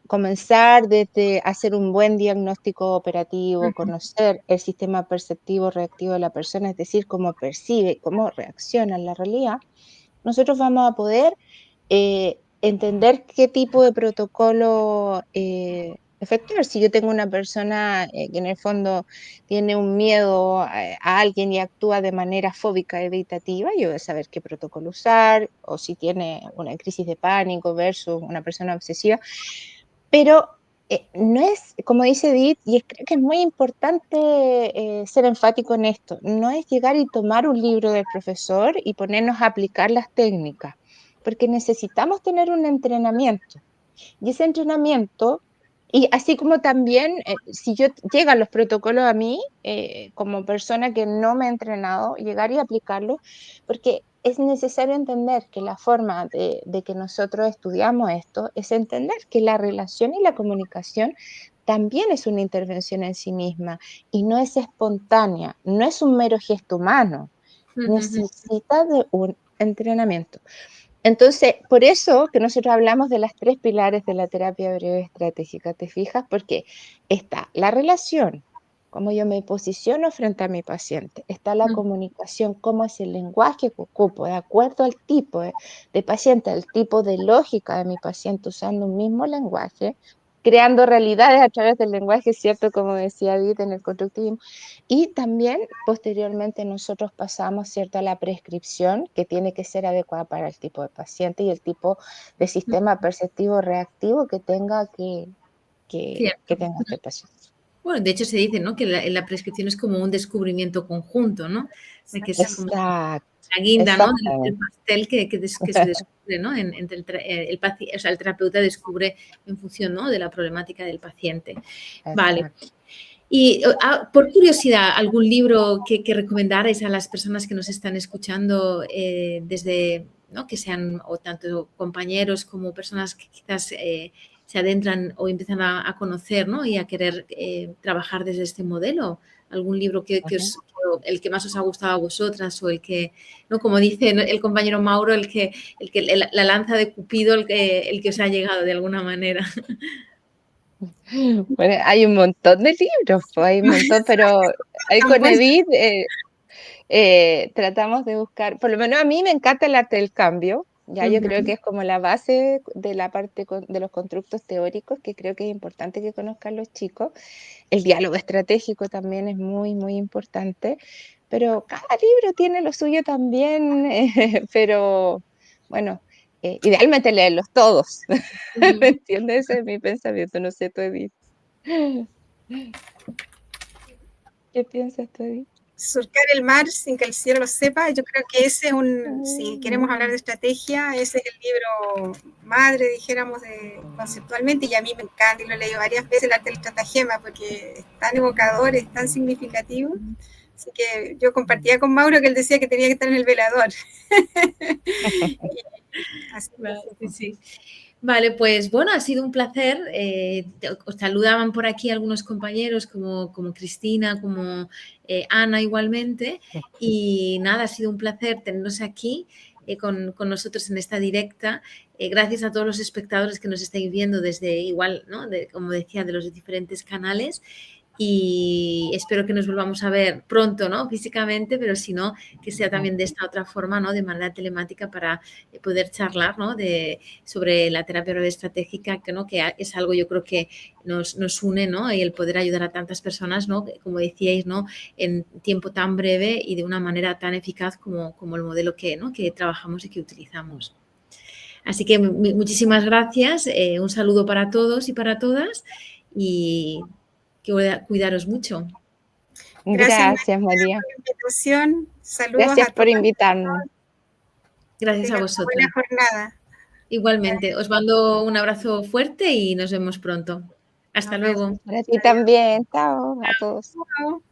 Comenzar desde hacer un buen diagnóstico operativo, conocer el sistema perceptivo reactivo de la persona, es decir, cómo percibe, cómo reacciona en la realidad. Nosotros vamos a poder entender qué tipo de protocolo efectuar. Si yo tengo una persona que en el fondo tiene un miedo a alguien y actúa de manera fóbica evitativa, yo voy a saber qué protocolo usar, o si tiene una crisis de pánico versus una persona obsesiva. Pero no es, como dice Edith, y creo que es muy importante ser enfático en esto, no es llegar y tomar un libro del profesor y ponernos a aplicar las técnicas, porque necesitamos tener un entrenamiento. Y ese entrenamiento, y así como también, si llegan los protocolos a mí, como persona que no me he entrenado, llegar y aplicarlo, porque es necesario entender que la forma de que nosotros estudiamos esto es entender que la relación y la comunicación también es una intervención en sí misma y no es espontánea, no es un mero gesto humano, necesita de un entrenamiento. Entonces, por eso que nosotros hablamos de las 3 pilares de la terapia breve estratégica, ¿te fijas? Porque está la relación, cómo yo me posiciono frente a mi paciente, está la comunicación, cómo es el lenguaje que ocupo, de acuerdo al tipo de paciente, al tipo de lógica de mi paciente, usando un mismo lenguaje, creando realidades a través del lenguaje, ¿cierto? Como decía Edith en el constructivismo. Y también, posteriormente, nosotros pasamos, ¿cierto?, a la prescripción, que tiene que ser adecuada para el tipo de paciente y el tipo de sistema perceptivo reactivo que tenga tenga este paciente. Bueno, de hecho se dice, ¿no?, que la prescripción es como un descubrimiento conjunto, ¿no? Que es como la guinda, ¿no?, del pastel que se descubre, ¿no? Entre el terapeuta descubre en función, ¿no?, de la problemática del paciente. Vale. Y por curiosidad, ¿algún libro que recomendarais a las personas que nos están escuchando desde, ¿no?, que sean o tanto compañeros como personas que quizás se adentran o empiezan a conocer, ¿no? Y a querer trabajar desde este modelo. ¿Algún libro el que más os ha gustado a vosotras o el que, ¿no? Como dice el compañero Mauro, la lanza de Cupido, el que os ha llegado de alguna manera? Bueno, hay un montón de libros, pues, hay un montón, pero ahí con Edith tratamos de buscar, por lo menos a mí me encanta el arte del cambio, ya yo creo que es como la base de la parte de los constructos teóricos, que creo que es importante que conozcan los chicos. El diálogo estratégico también es muy, muy importante, pero cada libro tiene lo suyo también, pero bueno, idealmente leerlos todos, ¿me entiendes? Ese es mi pensamiento, no sé tú, Edith. ¿Qué piensas tú, Edith? Surcar el mar sin que el cielo lo sepa, yo creo que ese es si queremos hablar de estrategia, ese es el libro madre, dijéramos, conceptualmente, y a mí me encanta y lo he leído varias veces, el arte del estratagema, porque es tan evocador, es tan significativo. Así que yo compartía con Mauro que él decía que tenía que estar en el velador. Así que sí. Vale, pues bueno, ha sido un placer. Os saludaban por aquí algunos compañeros como Cristina, como Ana igualmente. Y nada, ha sido un placer tenernos aquí con nosotros en esta directa. Gracias a todos los espectadores que nos estáis viendo desde igual, ¿no? Como decía, de los diferentes canales. Y espero que nos volvamos a ver pronto, ¿no? Físicamente, pero si no, que sea también de esta otra forma, ¿no? De manera telemática para poder charlar, ¿no? Sobre la terapia estratégica, ¿no? Que es algo yo creo que nos une, ¿no? Y el poder ayudar a tantas personas, ¿no? Como decíais, ¿no? En tiempo tan breve y de una manera tan eficaz como el modelo que trabajamos y que utilizamos. Así que muchísimas gracias, un saludo para todos y para todas y que cuidaros mucho. Gracias, María. Por la invitación. Saludos gracias por invitarnos. Gracias a vosotros. Buena jornada. Igualmente, os mando un abrazo fuerte y nos vemos pronto. Hasta luego. Para ti también. Chao a todos. Chao.